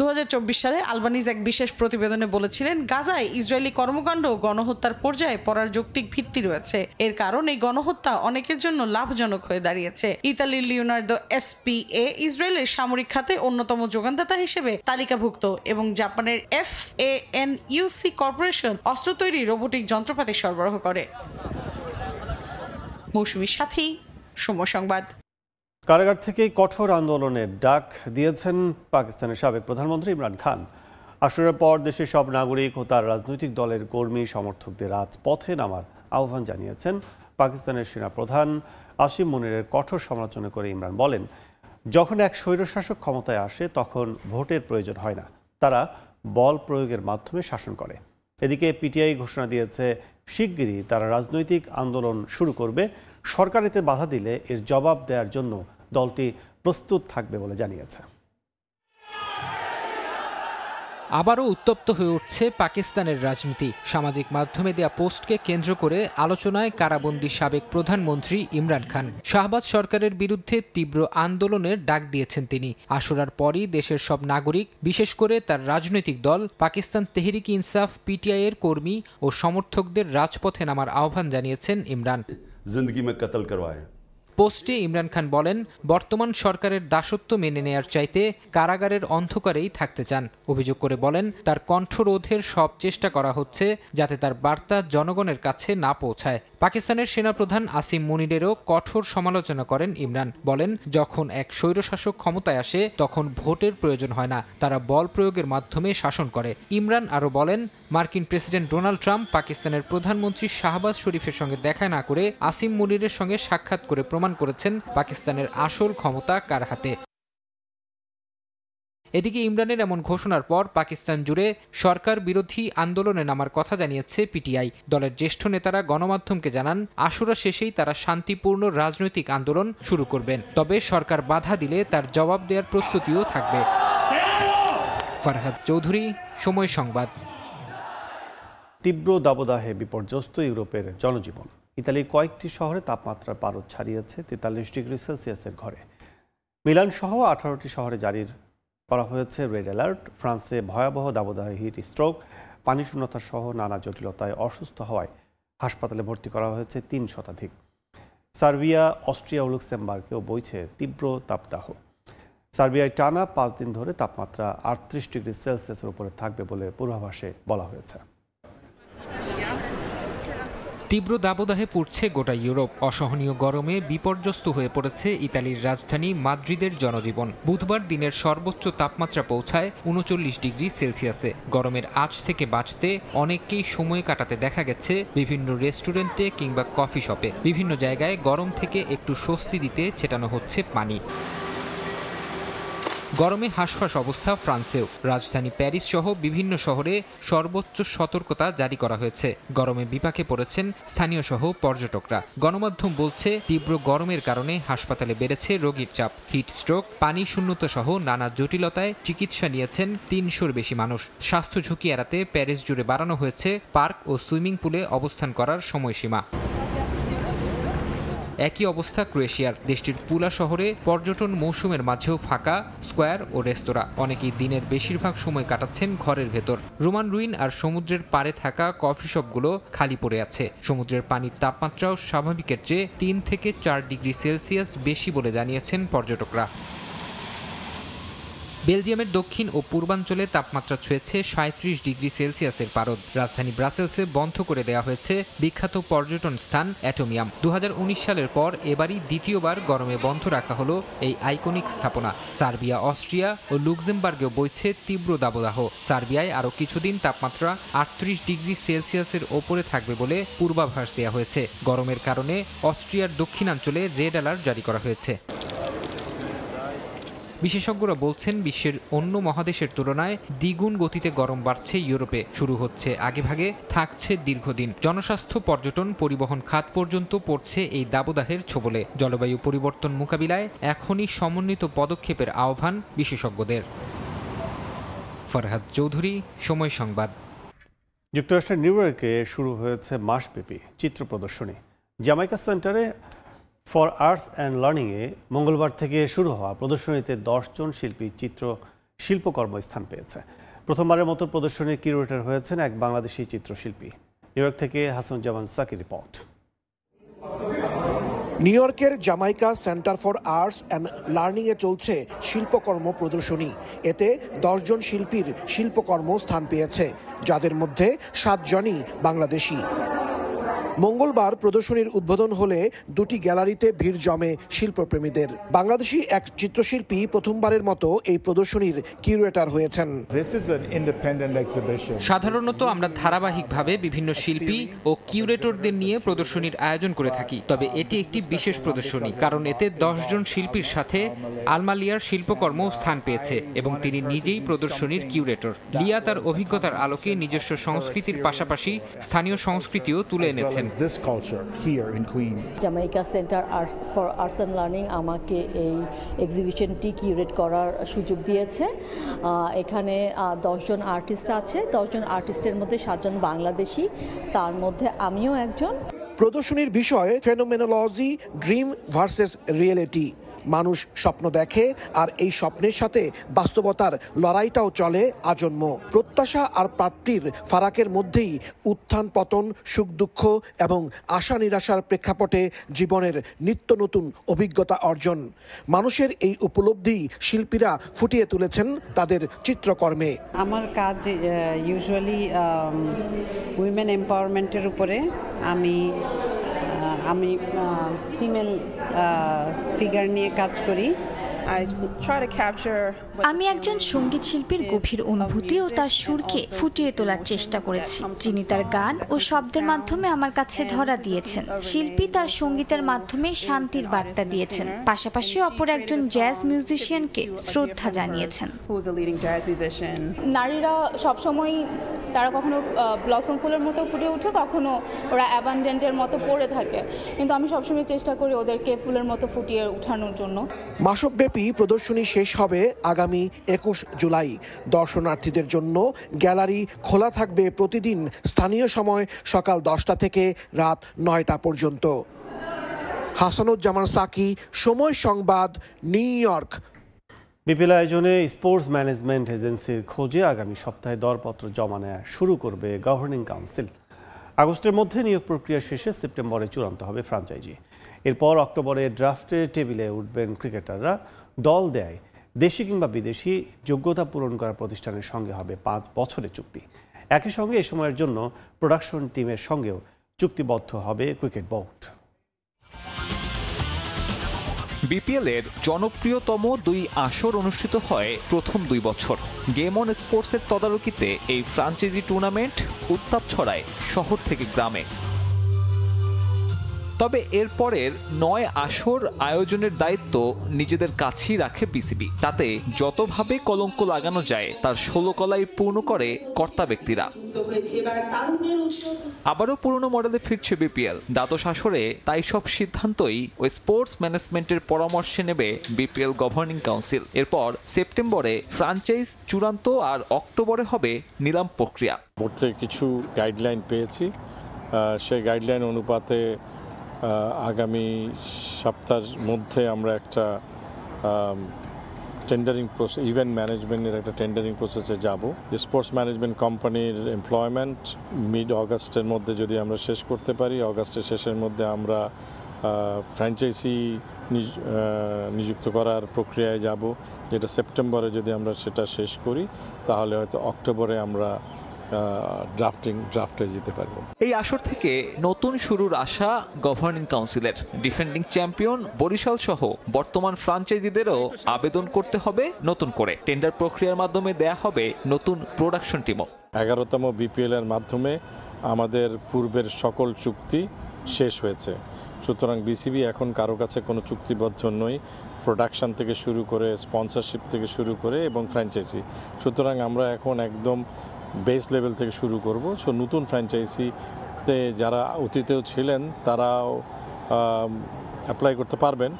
2024 সালে আলবানিজ এক বিশেষ প্রতিবেদনে বলেছিলেন, গাজায় ইসরায়েলি কর্মকাণ্ড গণহত্যার পর্যায়ে পড়ার যৌক্তিক ভিত্তি রয়েছে। এর কারণ এই গণহত্যা অনেকের জন্য লাভজনক হয়ে দাঁড়িয়েছে। ইতালির লিওনার্দো এসপিএ ইসরায়েলের সামরিক খাতে অন্যতম যোগানদাতা হিসেবে তালিকাভুক্ত এবং জাপানের FANUC কর্পোরেশন অস্ত্র তৈরি রোবোটিক যন্ত্রপাতি সরবরাহ করে। মৌসুমীর সাথী, সময় সংবাদ। কারাগার থেকে কঠোর আন্দোলনের ডাক দিয়েছেন পাকিস্তানের সাবেক প্রধানমন্ত্রী ইমরান খান। আশুরার পর দেশের সব নাগরিক ও তার রাজনৈতিক দলের কর্মী সমর্থকদের রাজপথে নামার আহ্বান জানিয়েছেন পাকিস্তানের সেনাপ্রধান আসিম মুনিরের কঠোর সমালোচনা করে ইমরান বলেন, যখন এক স্বৈরশাসক ক্ষমতায় আসে তখন ভোটের প্রয়োজন হয় না, তারা বল প্রয়োগের মাধ্যমে শাসন করে। এদিকে পিটিআই ঘোষণা দিয়েছে শিগগিরই তারা রাজনৈতিক আন্দোলন শুরু করবে। সরকার এতে বাধা দিলে এর জবাব দেওয়ার জন্য দলটি প্রস্তুত থাকবে বলে জানিয়েছে। আবারও উত্তপ্ত হয়ে উঠছে পাকিস্তানের রাজনীতি। সামাজিক মাধ্যমে দেয়া পোস্টকে কেন্দ্র করে আলোচনায় কারাবন্দী সাবেক প্রধানমন্ত্রী ইমরান খান। শাহবাজ সরকারের বিরুদ্ধে তীব্র আন্দোলনের ডাক দিয়েছেন তিনি। আশুরার পরই দেশের সব নাগরিক, বিশেষ করে তার রাজনৈতিক দল পাকিস্তান তেহরিক ইনসাফ পিটিআই এর কর্মী ও সমর্থকদের রাজপথে নামার আহ্বান জানিয়েছেন ইমরান। জিন্দেগি মে কতল করওয়ায়ে। পোস্টে ইমরান খান বলেন, বর্তমান সরকারের দাসত্ব মেনে নেয়ার চাইতে কারাগারের অন্ধকারেই থাকতে চান। অভিযোগ করে বলেন, তার কণ্ঠরোধের সব চেষ্টা করা হচ্ছে যাতে তার বার্তা জনগণের কাছে না পৌঁছায়। পাকিস্তানের সেনাপ্রধান আসিম মুনিরেরও কঠোর সমালোচনা করেন ইমরান। বলেন, যখন এক স্বৈরশাসক ক্ষমতায় আসে তখন ভোটের প্রয়োজন হয় না, তারা বল প্রয়োগের মাধ্যমে শাসন করে। ইমরান আরও বলেন, মার্কিন প্রেসিডেন্ট ডোনাল্ড ট্রাম্প পাকিস্তানের প্রধানমন্ত্রী শাহবাজ শরীফের সঙ্গে দেখা না করে আসিম মুনিরের সঙ্গে সাক্ষাৎ করে প্রমাণ করেছেন পাকিস্তানের আসল ক্ষমতা কার হাতে। এদিকে ইমরানের এমন ঘোষণার পর পাকিস্তান জুড়ে সরকার বিরোধী আন্দোলনে নামার কথা জানিয়েছে পিটিআই। দলের জ্যেষ্ঠ নেতারা গণমাধ্যমকে জানান, আশুরা শেষেই তারা শান্তিপূর্ণ রাজনৈতিক আন্দোলন শুরু করবেন, তবে সরকার বাধা দিলে তার জবাব দেওয়ার প্রস্তুতিও থাকবে। ফারহাদ চৌধুরী, সময় সংবাদ। তীব্র দাবদাহে বিপর্যস্ত ইউরোপের জনজীবন। ইতালির কয়েকটি শহরে তাপমাত্রার পারদ ছাড়িয়েছে 43 ডিগ্রি সেলসিয়াসের ঘরে। মিলান সহ 18টি শহরে জারি করা হয়েছে রেড অ্যালার্ট। ফ্রান্সে ভয়াবহ দাবদাহে হিট স্ট্রোক, পানি শূন্যতা সহ নানা জটিলতায় অসুস্থ হওয়ায় হাসপাতালে ভর্তি করা হয়েছে 3 শতাধিক। সার্বিয়া, অস্ট্রিয়া ও লুক্সেমবার্গেও বইছে তীব্র তাপদাহ। সার্বিয়ায় টানা 5 দিন ধরে তাপমাত্রা 38 ডিগ্রি সেলসিয়াসের উপরে থাকবে বলে পূর্বাভাসে বলা হয়েছে। তীব্র দাবদাহে পড়ছে গোটা ইউরোপ। অসহনীয় গরমে বিপর্যস্ত হয়ে পড়েছে ইতালির রাজধানী মাদ্রিদের জনজীবন। বুধবার দিনের সর্বোচ্চ তাপমাত্রা পৌঁছায় ৩৯ ডিগ্রি সেলসিয়াসে। গরমের আঁচ থেকে বাঁচতে অনেককেই সময় কাটাতে দেখা গেছে বিভিন্ন রেস্টুরেন্টে কিংবা কফি শপে। বিভিন্ন জায়গায় গরম থেকে একটু স্বস্তি দিতে ছেটানো হচ্ছে পানি। গরমে হাঁসফাঁস অবস্থা ফ্রান্সেও। রাজধানী প্যারিস সহ বিভিন্ন শহরে সর্বোচ্চ সতর্কতা জারি করা হয়েছে। গরমে বিপাকে পড়েছেন স্থানীয় সহ পর্যটকরা। গণমাধ্যম বলছে তীব্র গরমের কারণে হাসপাতালে বেড়েছে রোগীর চাপ। হিট স্ট্রোক, পানি শূন্যতা সহ নানা জটিলতায় চিকিৎসা নিয়েছেন ৩০০-র বেশি মানুষ। স্বাস্থ্য ঝুঁকি এড়াতে প্যারিস জুড়ে বাড়ানো হয়েছে পার্ক ও সুইমিং পুলে অবস্থান করার সময়সীমা। একই অবস্থা ক্রোয়েশিয়ার। দেশটির পুলা শহরে পর্যটন মৌসুমের মাঝেও ফাঁকা স্কোয়ার ও রেস্তোরাঁ। অনেকেই দিনের বেশিরভাগ সময় কাটাচ্ছেন ঘরের ভেতর। রোমান রুইন আর সমুদ্রের পাড়ে থাকা কফি শপগুলো খালি পড়ে আছে। সমুদ্রের পানির তাপমাত্রাও স্বাভাবিকের চেয়ে ৩ থেকে ৪ ডিগ্রি সেলসিয়াস বেশি বলে জানিয়েছেন পর্যটকরা। বেলজিয়ামের দক্ষিণ ও পূর্বাঞ্চলে তাপমাত্রা ছুঁয়েছে ৩৭ ডিগ্রি সেলসিয়াসের পারদ। রাজধানী ব্রাসেলসে বন্ধ করে দেওয়া হয়েছে বিখ্যাত পর্যটন স্থান অ্যাটোমিয়াম। ২০১৯ সালের পর এবারই দ্বিতীয়বার গরমে বন্ধ রাখা হলো এই আইকনিক স্থাপনা। সার্বিয়া, অস্ট্রিয়া ও লুক্সেমবার্গেও বইছে তীব্র দাবদাহ। সার্বিয়ায় আরও কিছুদিন তাপমাত্রা ৩৮ ডিগ্রি সেলসিয়াসের ওপরে থাকবে বলে পূর্বাভাস দেওয়া হয়েছে। গরমের কারণে অস্ট্রিয়ার দক্ষিণাঞ্চলে রেড অ্যালার্ট জারি করা হয়েছে। বিশেষজ্ঞরা বলছেন বিশ্বের অন্য মহাদেশের তুলনায় দ্বিগুণ গতিতে গরম বাড়ছে ইউরোপে। শুরু হচ্ছে আগেভাগে, থাকছে দীর্ঘদিন। জনস্বাস্থ্য, পর্যটন, পরিবহন খাত পর্যন্ত পড়ছে এই দাবদাহের ছোবলে। জলবায়ু পরিবর্তন মোকাবিলায় এখনই সমন্বিত পদক্ষেপের আহ্বান বিশেষজ্ঞদের। ফরহাদ চৌধুরী, সময় সংবাদ। যুক্তরাষ্ট্রের নিউ ইয়র্কে শুরু হয়েছে মাসব্যাপী চিত্র প্রদর্শনী। জামাইকা সেন্টারে ফর আর্টস অ্যান্ড লার্নিংয়ে মঙ্গলবার থেকে শুরু হওয়া প্রদর্শনীতে ১০ জন শিল্পী শিল্পকর্ম স্থান পেয়েছে। প্রথমবারের মতো প্রদর্শনীর কিউরেটর হয়েছেন এক বাংলাদেশি চিত্রশিল্পী। নিউ ইয়র্ক থেকে হাসানুজ্জামান সাকির রিপোর্ট। নিউ ইয়র্কের Jamaica Center for Arts and লার্নিংয়ে চলছে শিল্পকর্ম প্রদর্শনী। এতে ১০ জন শিল্পীর শিল্পকর্ম স্থান পেয়েছে, যাদের মধ্যে ৭ জনই বাংলাদেশি। মঙ্গলবার প্রদর্শনীর উদ্বোধন হলে দুটি গ্যালারিতে ভিড় জমে শিল্পপ্রেমীদের। বাংলাদেশি এক চিত্রশিল্পী প্রথমবারের মতো এই প্রদর্শনীর কিউরেটর হয়েছেন। সাধারণত আমরা ধারাবাহিকভাবে বিভিন্ন শিল্পী ও কিউরেটরদের নিয়ে প্রদর্শনীর আয়োজন করে থাকি, তবে এটি একটি বিশেষ প্রদর্শনী, কারণ এতে ১০ জন শিল্পীর সাথে আলমালিয়ার শিল্পকর্ম স্থান পেয়েছে এবং তিনি নিজেই প্রদর্শনীর কিউরেটর। লিয়া তার অভিজ্ঞতার আলোকে নিজস্ব সংস্কৃতির পাশাপাশি স্থানীয় সংস্কৃতিও তুলে এনেছেন। Jamaica Center for Arts and learning আমাকে এই এক্সিবিশনটি কিউরেট করার সুযোগ দিয়েছে। এখানে ১০ জন আর্টিস্ট আছে। ১০ জন আর্টিস্টের মধ্যে ৭ জন বাংলাদেশি, তার মধ্যে আমিও একজন। প্রদর্শনীর বিষয় ফেনোমেনোলজি, ড্রিম ভার্সেস রিয়েলিটি। মানুষ স্বপ্ন দেখে, আর এই স্বপ্নের সাথে বাস্তবতার লড়াইটাও চলে আজন্ম। প্রত্যাশা আর প্রাপ্তির ফারাকের মধ্যেই উত্থান পতন, সুখ দুঃখ এবং আশা নিরাশার প্রেক্ষাপটে জীবনের নিত্য নতুন অভিজ্ঞতা অর্জন। মানুষের এই উপলব্ধি শিল্পীরা ফুটিয়ে তুলেছেন তাদের চিত্রকর্মে। আমার কাজ ইউজুয়ালি উইমেন এম্পাওয়ারমেন্টের উপরে। আমি ফিমেল ফিগার নিয়ে কাজ করি। আমি একজন সঙ্গীত শিল্পীর গভীর অনুভূতি ও তার সুরকে ফুটিয়ে তোলার চেষ্টা করেছি, যিনি তার গান ও শব্দের মাধ্যমে আমার কাছে ধরা দিয়েছেন। শিল্পী তার সঙ্গীতের মাধ্যমে শান্তির বার্তা দিয়েছেন, পাশাপাশি অপর একজন জ্যাজ মিউজিশিয়ানকে শ্রদ্ধা জানিয়েছেন। নারীরা সবসময় তারা কখনো ব্লসম ফুলের মতো ফুটে ওঠে, কখনো ওরা অ্যাবান্ডেন্টের মতো পড়ে থাকে, কিন্তু আমি সবসময় চেষ্টা করি ওদেরকে ফুলের মতো ফুটিয়ে ওঠানোর জন্য। মাসব্যাপী প্রদর্শনী শেষ হবে আগামী ২১ জুলাই। দর্শনার্থীদের জন্য গ্যালারি খোলা থাকবে প্রতিদিন স্থানীয় সময় সকাল ১০টা থেকে রাত ৯টা পর্যন্ত। হাসানুজ্জামান সাকি, সময় সংবাদ, নিউ ইয়র্ক। বিপিএল আয়োজনে স্পোর্টস ম্যানেজমেন্ট এজেন্সির খোঁজে আগামী সপ্তাহে দরপত্র জমা নেওয়া শুরু করবে গভর্নিং কাউন্সিল। আগস্টের মধ্যে নিয়োগ প্রক্রিয়া শেষে সেপ্টেম্বরে চূড়ান্ত হবে ফ্র্যাঞ্চাইজি। এরপর অক্টোবরে ড্রাফটের টেবিলে উঠবেন ক্রিকেটাররা। দল দেয় দেশি কিংবা বিদেশি যোগ্যতা পূরণ করা প্রতিষ্ঠানের সঙ্গে হবে ৫ বছরের চুক্তি। একই সঙ্গে এ সময়ের জন্য প্রোডাকশন টিমের সঙ্গেও চুক্তিবদ্ধ হবে ক্রিকেট বোর্ড। বিপিএল এর জনপ্রিয়তম 2 আসর অনুষ্ঠিত হয় প্রথম 2 বছর। গেম অন স্পোর্টসের তদারকিতে এই ফ্র্যাঞ্চাইজি টুর্নামেন্ট উত্তাপ ছড়ায় শহর থেকে গ্রামে। তবে এরপরের 9 আসর আয়োজনের দায়িত্ব নিজেদের কাছেই রাখে বিসিবি। তাতে যতভাবে কলঙ্ক লাগানো যায় তার 16 কলাই পূর্ণ করে কর্তা ব্যক্তিরা। আবারও পুরনো মডেলে ফিরছে বিপিএল। দ্বাদশ আসরে তাই সব সিদ্ধান্তই ওই স্পোর্টস ম্যানেজমেন্টের পরামর্শে নেবে বিপিএল গভর্নিং কাউন্সিল। এরপর সেপ্টেম্বরে ফ্র্যাঞ্চাইজ চূড়ান্ত আর অক্টোবরে হবে নিলাম প্রক্রিয়া। বোর্ড থেকে কিছু গাইডলাইন পেয়েছি, সেই গাইডলাইন অনুপাতে আগামী সপ্তাহের মধ্যে আমরা একটা টেন্ডারিং প্রসেস, ইভেন্ট ম্যানেজমেন্টের একটা টেন্ডারিং প্রসেসে যাব। স্পোর্টস ম্যানেজমেন্ট কোম্পানির এমপ্লয়মেন্ট মিড অগাস্টের মধ্যে যদি আমরা শেষ করতে পারি, অগাস্টের শেষের মধ্যে আমরা ফ্র্যাঞ্চাইজি নিযুক্ত করার প্রক্রিয়ায় যাব, যেটা সেপ্টেম্বরে যদি আমরা সেটা শেষ করি তাহলে হয়তো অক্টোবরে আমরা ড্রাফটে যেতে পারবো। এই আসর থেকে নতুন শুরুর আশা গভর্নিং কাউন্সিলের। ডিফেন্ডিং চ্যাম্পিয়ন বরিশাল সহ বর্তমান ফ্র্যাঞ্চাইজিদেরও আবেদন করতে হবে নতুন করে। টেন্ডার প্রক্রিয়ার মাধ্যমে দেয়া হবে নতুন প্রোডাকশন টিমও। 11তম বিপিএল এর মাধ্যমে আমাদের পূর্বের সকল চুক্তি শেষ হয়েছে, সুতরাং বিসিবি এখন কারো কাছে কোনো চুক্তিবদ্ধ নয়, প্রোডাকশন থেকে শুরু করে স্পন্সরশিপ থেকে শুরু করে এবং ফ্র্যাঞ্চাইজি। সুতরাং আমরা এখন একদম বেস লেভেল থেকে শুরু করব। সো নতুন ফ্র্যাঞ্চাইজিতে যারা অতীতেও ছিলেন তারাও অ্যাপ্লাই করতে পারবেন,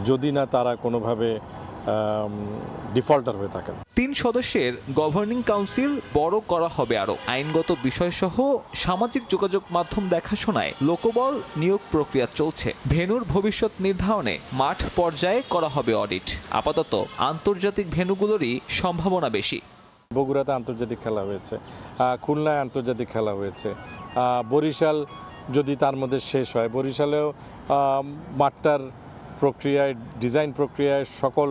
যদি না তারা কোনোভাবে ডিফল্টার হয়ে থাকেন। 3 সদস্যের গভর্নিং কাউন্সিল বড় করা হবে আরও। আইনগত বিষয়সহ সামাজিক যোগাযোগ মাধ্যম দেখাশোনায় লোকবল নিয়োগ প্রক্রিয়া চলছে। ভেন্যুর ভবিষ্যৎ নির্ধারণে মাঠ পর্যায়ে করা হবে অডিট। আপাতত আন্তর্জাতিক ভেন্যুগুলোরই সম্ভাবনা বেশি। বগুড়াতে আন্তর্জাতিক খেলা হয়েছে, খুলনায় আন্তর্জাতিক খেলা হয়েছে, বরিশাল যদি তার মধ্যে শেষ হয়, বরিশালেও মাঠটার প্রক্রিয়ায়, ডিজাইন প্রক্রিয়ায় সকল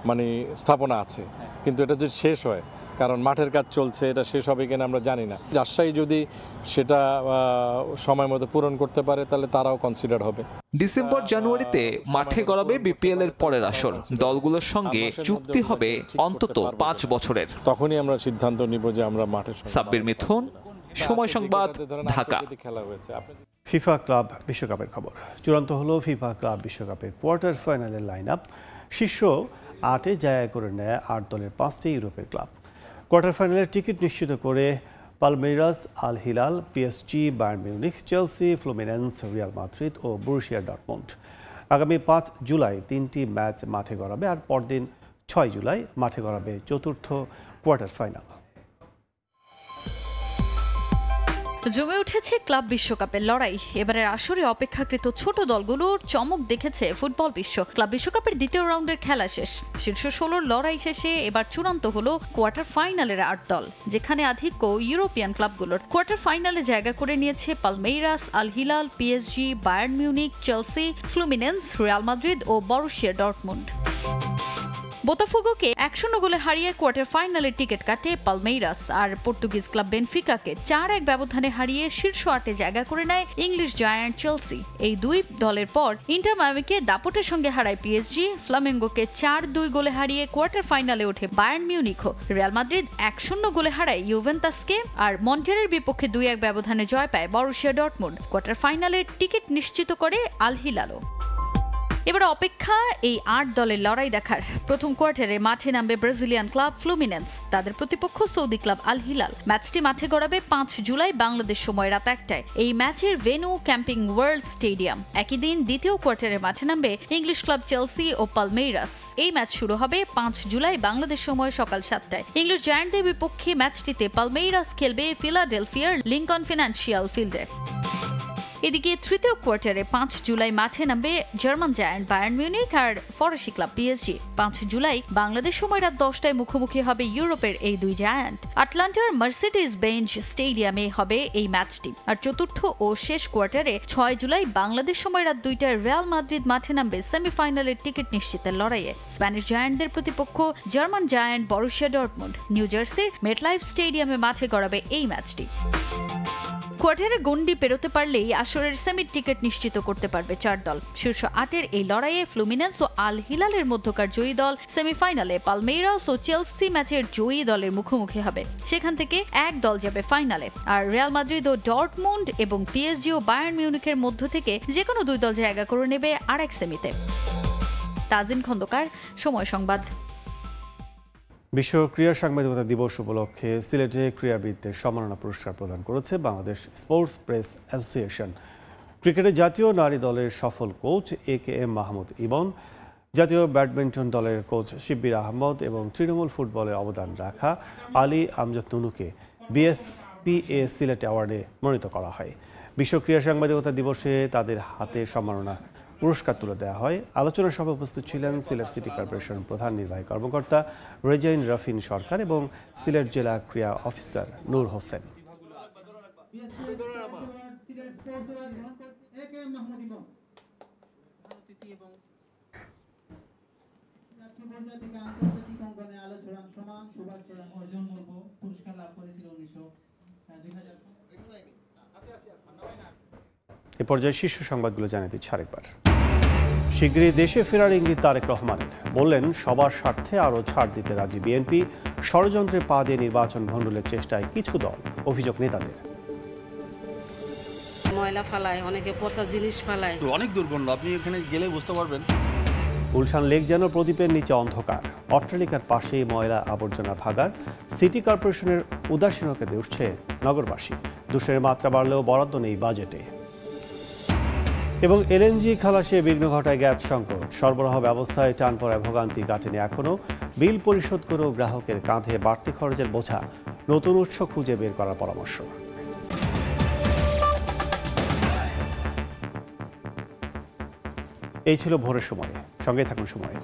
মানে স্থাপনা আছে, কিন্তু এটা যদি শেষ হয়, কারণ মাঠের কাজ চলছে, এটা শেষ হবে কিনা আমরা জানি না। রাজশাহী যদি সেটা সময় মতো পূরণ করতে পারে তাহলে তারাও কনসিডার হবে। ডিসেম্বর জানুয়ারিতে মাঠে গড়াবে বিপিএল এর পরের আসর। দলগুলোর সঙ্গে চুক্তি হবে অন্তত 5 বছরের। তখনই আমরা সিদ্ধান্ত নিব যে আমরা মাঠে। সাব্বির মিথুন, সময় সংবাদ, ঢাকা। ফিফা ক্লাব বিশ্বকাপের খবর। চূড়ান্ত হলো ফিফা ক্লাব বিশ্বকাপের কোয়ার্টার ফাইনালের লাইন আপ। শীর্ষ 8-এ জায়গা করে নেয় 8 দলের 5টি ইউরোপের ক্লাব। কোয়ার্টার ফাইনালের টিকিট নিশ্চিত করে Palmeiras, Al Hilal, PSG, Bayern Munich, Chelsea, Fluminense, Real Madrid ও বরুসিয়া ডর্টমুন্ড। আগামী 5 জুলাই 3টি ম্যাচ মাঠে গড়াবে, আর পরদিন 6 জুলাই মাঠে গড়াবে চতুর্থ কোয়ার্টার ফাইনাল। জমে উঠেছে ক্লাব বিশ্বকাপের লড়াই। এবারের আসরে অপেক্ষাকৃত ছোট দলগুলোর চমক দেখেছে ফুটবল বিশ্ব। ক্লাব বিশ্বকাপের দ্বিতীয় রাউন্ডের খেলা শেষ। শীর্ষ 16 লড়াই শেষে এবার চূড়ান্ত হলো কোয়ার্টার ফাইনালের 8 দল, যেখানে আধিক্য ইউরোপিয়ান ক্লাবগুলোর। কোয়ার্টার ফাইনালে জায়গা করে নিয়েছে Palmeiras, Al Hilal, PSG, Bayern Munich, Chelsea, Fluminense, Real Madrid ও বরুসিয়া ডর্টমুন্ড। বোতাফোগোকে 1-0 গোলে হারিয়ে কোয়ার্টার ফাইনালের টিকিট কাটে পালমেইরাস, আর পর্তুগিজ ক্লাব বেনফিকাকে 4-1 ব্যবধানে হারিয়ে শীর্ষ 8-এ জায়গা করে নেয় ইংলিশ জায়ান্ট চেলসি। এই দুই দলের পর ইন্টার মায়ামিকে দাপটের সঙ্গে হারায় পিএসজি, ফ্লামেঙ্গোকে 4-2 গোলে হারিয়ে কোয়ার্টার ফাইনালে ওঠে বায়ার্ন মিউনিখও। রিয়াল মাদ্রিদ 1-0 গোলে হারায় ইউভেন্টাসকে, আর মন্টেরের বিপক্ষে 2-1 ব্যবধানে জয় পায় বরুসিয়া ডর্টমুন্ড। কোয়ার্টার ফাইনালের টিকিট নিশ্চিত করে আল হিলালও। এবার অপেক্ষা এই 8 দলের লড়াই দেখার। প্রথম কোয়ার্টারে মাঠে নামবে ব্রাজিলিয়ান ক্লাব ফ্লুমিনেন্স, তাদের প্রতিপক্ষ সৌদি ক্লাব আল হিলাল। ম্যাচটি মাঠে গড়াবে 5 জুলাই বাংলাদেশ সময় রাত 1টায়। এই ম্যাচের ভেন্যু ক্যাম্পিং ওয়ার্ল্ড স্টেডিয়াম। একই দিন দ্বিতীয় কোয়ার্টারে মাঠে নামবে ইংলিশ ক্লাব চেলসি ও পালমেইরাস। এই ম্যাচ শুরু হবে 5 জুলাই বাংলাদেশ সময় সকাল 7টায়। ইংলিশ জায়ান্টদের বিপক্ষে ম্যাচটিতে পালমেইরাস খেলবে ফিলাডেলফিয়ার লিংকন ফিনান্সিয়াল ফিল্ডে। এদিকে তৃতীয় কোয়ার্টারে 5 জুলাই মাঠে নামবে জার্মান জায়ান্ট বায়ার্ন মিউনিখ আর ফরাসি ক্লাব পিএসজি। 5 জুলাই বাংলাদেশ সময় রাত 10টায় মুখোমুখি হবে ইউরোপের এই দুই জায়ান্ট। আটলান্টার মার্সিডিজ বেঞ্জ স্টেডিয়ামে হবে এই ম্যাচটি। আর চতুর্থ ও শেষ কোয়ার্টারে 6 জুলাই বাংলাদেশ সময় রাত 2টায় রিয়াল মাদ্রিদ মাঠে নামবে সেমিফাইনালের টিকিট নিশ্চিতের লড়াইয়ে। স্প্যানিশ জায়ান্টদের প্রতিপক্ষ German giant Borussia Dortmund. New জার্সির মেটলাইফ স্টেডিয়ামে মাঠে গড়াবে এই ম্যাচটি। কোয়ার্টারের গন্ডি পেরোতে পারলেই আসরের সেমির টিকিট নিশ্চিত করতে পারবে 4 দল। শীর্ষ 8-এর এই লড়াইয়ে ফ্লুমিনেন্স ও আল হিলালের মধ্যকার জয়ী দল সেমিফাইনালে, পালমেইরাস ও চেলসি ম্যাচের জয়ী দলের মুখোমুখি হবে। সেখান থেকে এক দল যাবে ফাইনালে। আর রিয়াল মাদ্রিদ ও ডর্টমুন্ড এবং পিএসজি ও বায়ার্ন মিউনিখের মধ্য থেকে যে কোনো 2 দল জায়গা করে নেবে আরেক সেমিতে। তাজিন খন্দকার, সময় সংবাদ। বিশ্ব ক্রীড়া সাংবাদিকতা দিবস উপলক্ষে সিলেটে ক্রীড়াবিদদের সম্মাননা পুরস্কার প্রদান করেছে বাংলাদেশ স্পোর্টস প্রেস অ্যাসোসিয়েশন। ক্রিকেটের জাতীয় নারী দলের সফল কোচ AKM মাহমুদ ইবন, জাতীয় ব্যাডমিন্টন দলের কোচ শিব্বির আহমদ এবং তৃণমূল ফুটবলে অবদান রাখা আলী আমজাদ নুনুকে BSPA সিলেট অ্যাওয়ার্ডে মনোনীত করা হয়। বিশ্ব ক্রীড়া সাংবাদিকতা দিবসে তাদের হাতে সম্মাননা পুরস্কার তুলে দেওয়া হয়। আলোচনা সভায় উপস্থিত ছিলেন সিলেট সিটি কর্পোরেশন প্রধান নির্বাহী কর্মকর্তা রেজাইন রাফিন সরকার এবং সিলেট জেলা ক্রীড়া অফিসার নূর হোসেন। এ পর্যায়ে শীর্ষ সংবাদগুলো জানিয়ে দিচ্ছি আরেকবার। শীঘ্রই দেশে ফেরার ইঙ্গিত তারেক রহমানের, বললেন সবার স্বার্থে আরও ছাড় দিতে রাজি বিএনপি। ষড়যন্ত্রে পা দিয়ে নির্বাচন ভণ্ডুলের চেষ্টায় কিছু দল, অভিযোগ নেতাদের। ময়লা ফালায়, অনেকে পচা জিনিস ফালায়, অনেক দুর্গন্ধ, আপনি এখানে গেলে বুঝতে পারবেন। গুলশান লেক যেন প্রদীপের নিচে অন্ধকার, অট্টালিকার পাশেই ময়লা আবর্জনা ভাগার। সিটি কর্পোরেশনের উদাসীনতাকে দুষছে নগরবাসী। দূষণের মাত্রা বাড়লেও বরাদ্দ নেই বাজেটে। এবং LNG খালাসে বিঘ্ন ঘটায় গ্যাস সংকট, সরবরাহ ব্যবস্থায় টান পড়ায় ভোগান্তি কাটেনি এখনও। বিল পরিশোধ করেও গ্রাহকের কাঁধে বাড়তি খরচের বোঝা, নতুন উৎস খুঁজে বের করার পরামর্শ। এই ছিল ভোরের সময়, সঙ্গে থাকুন সময়ের।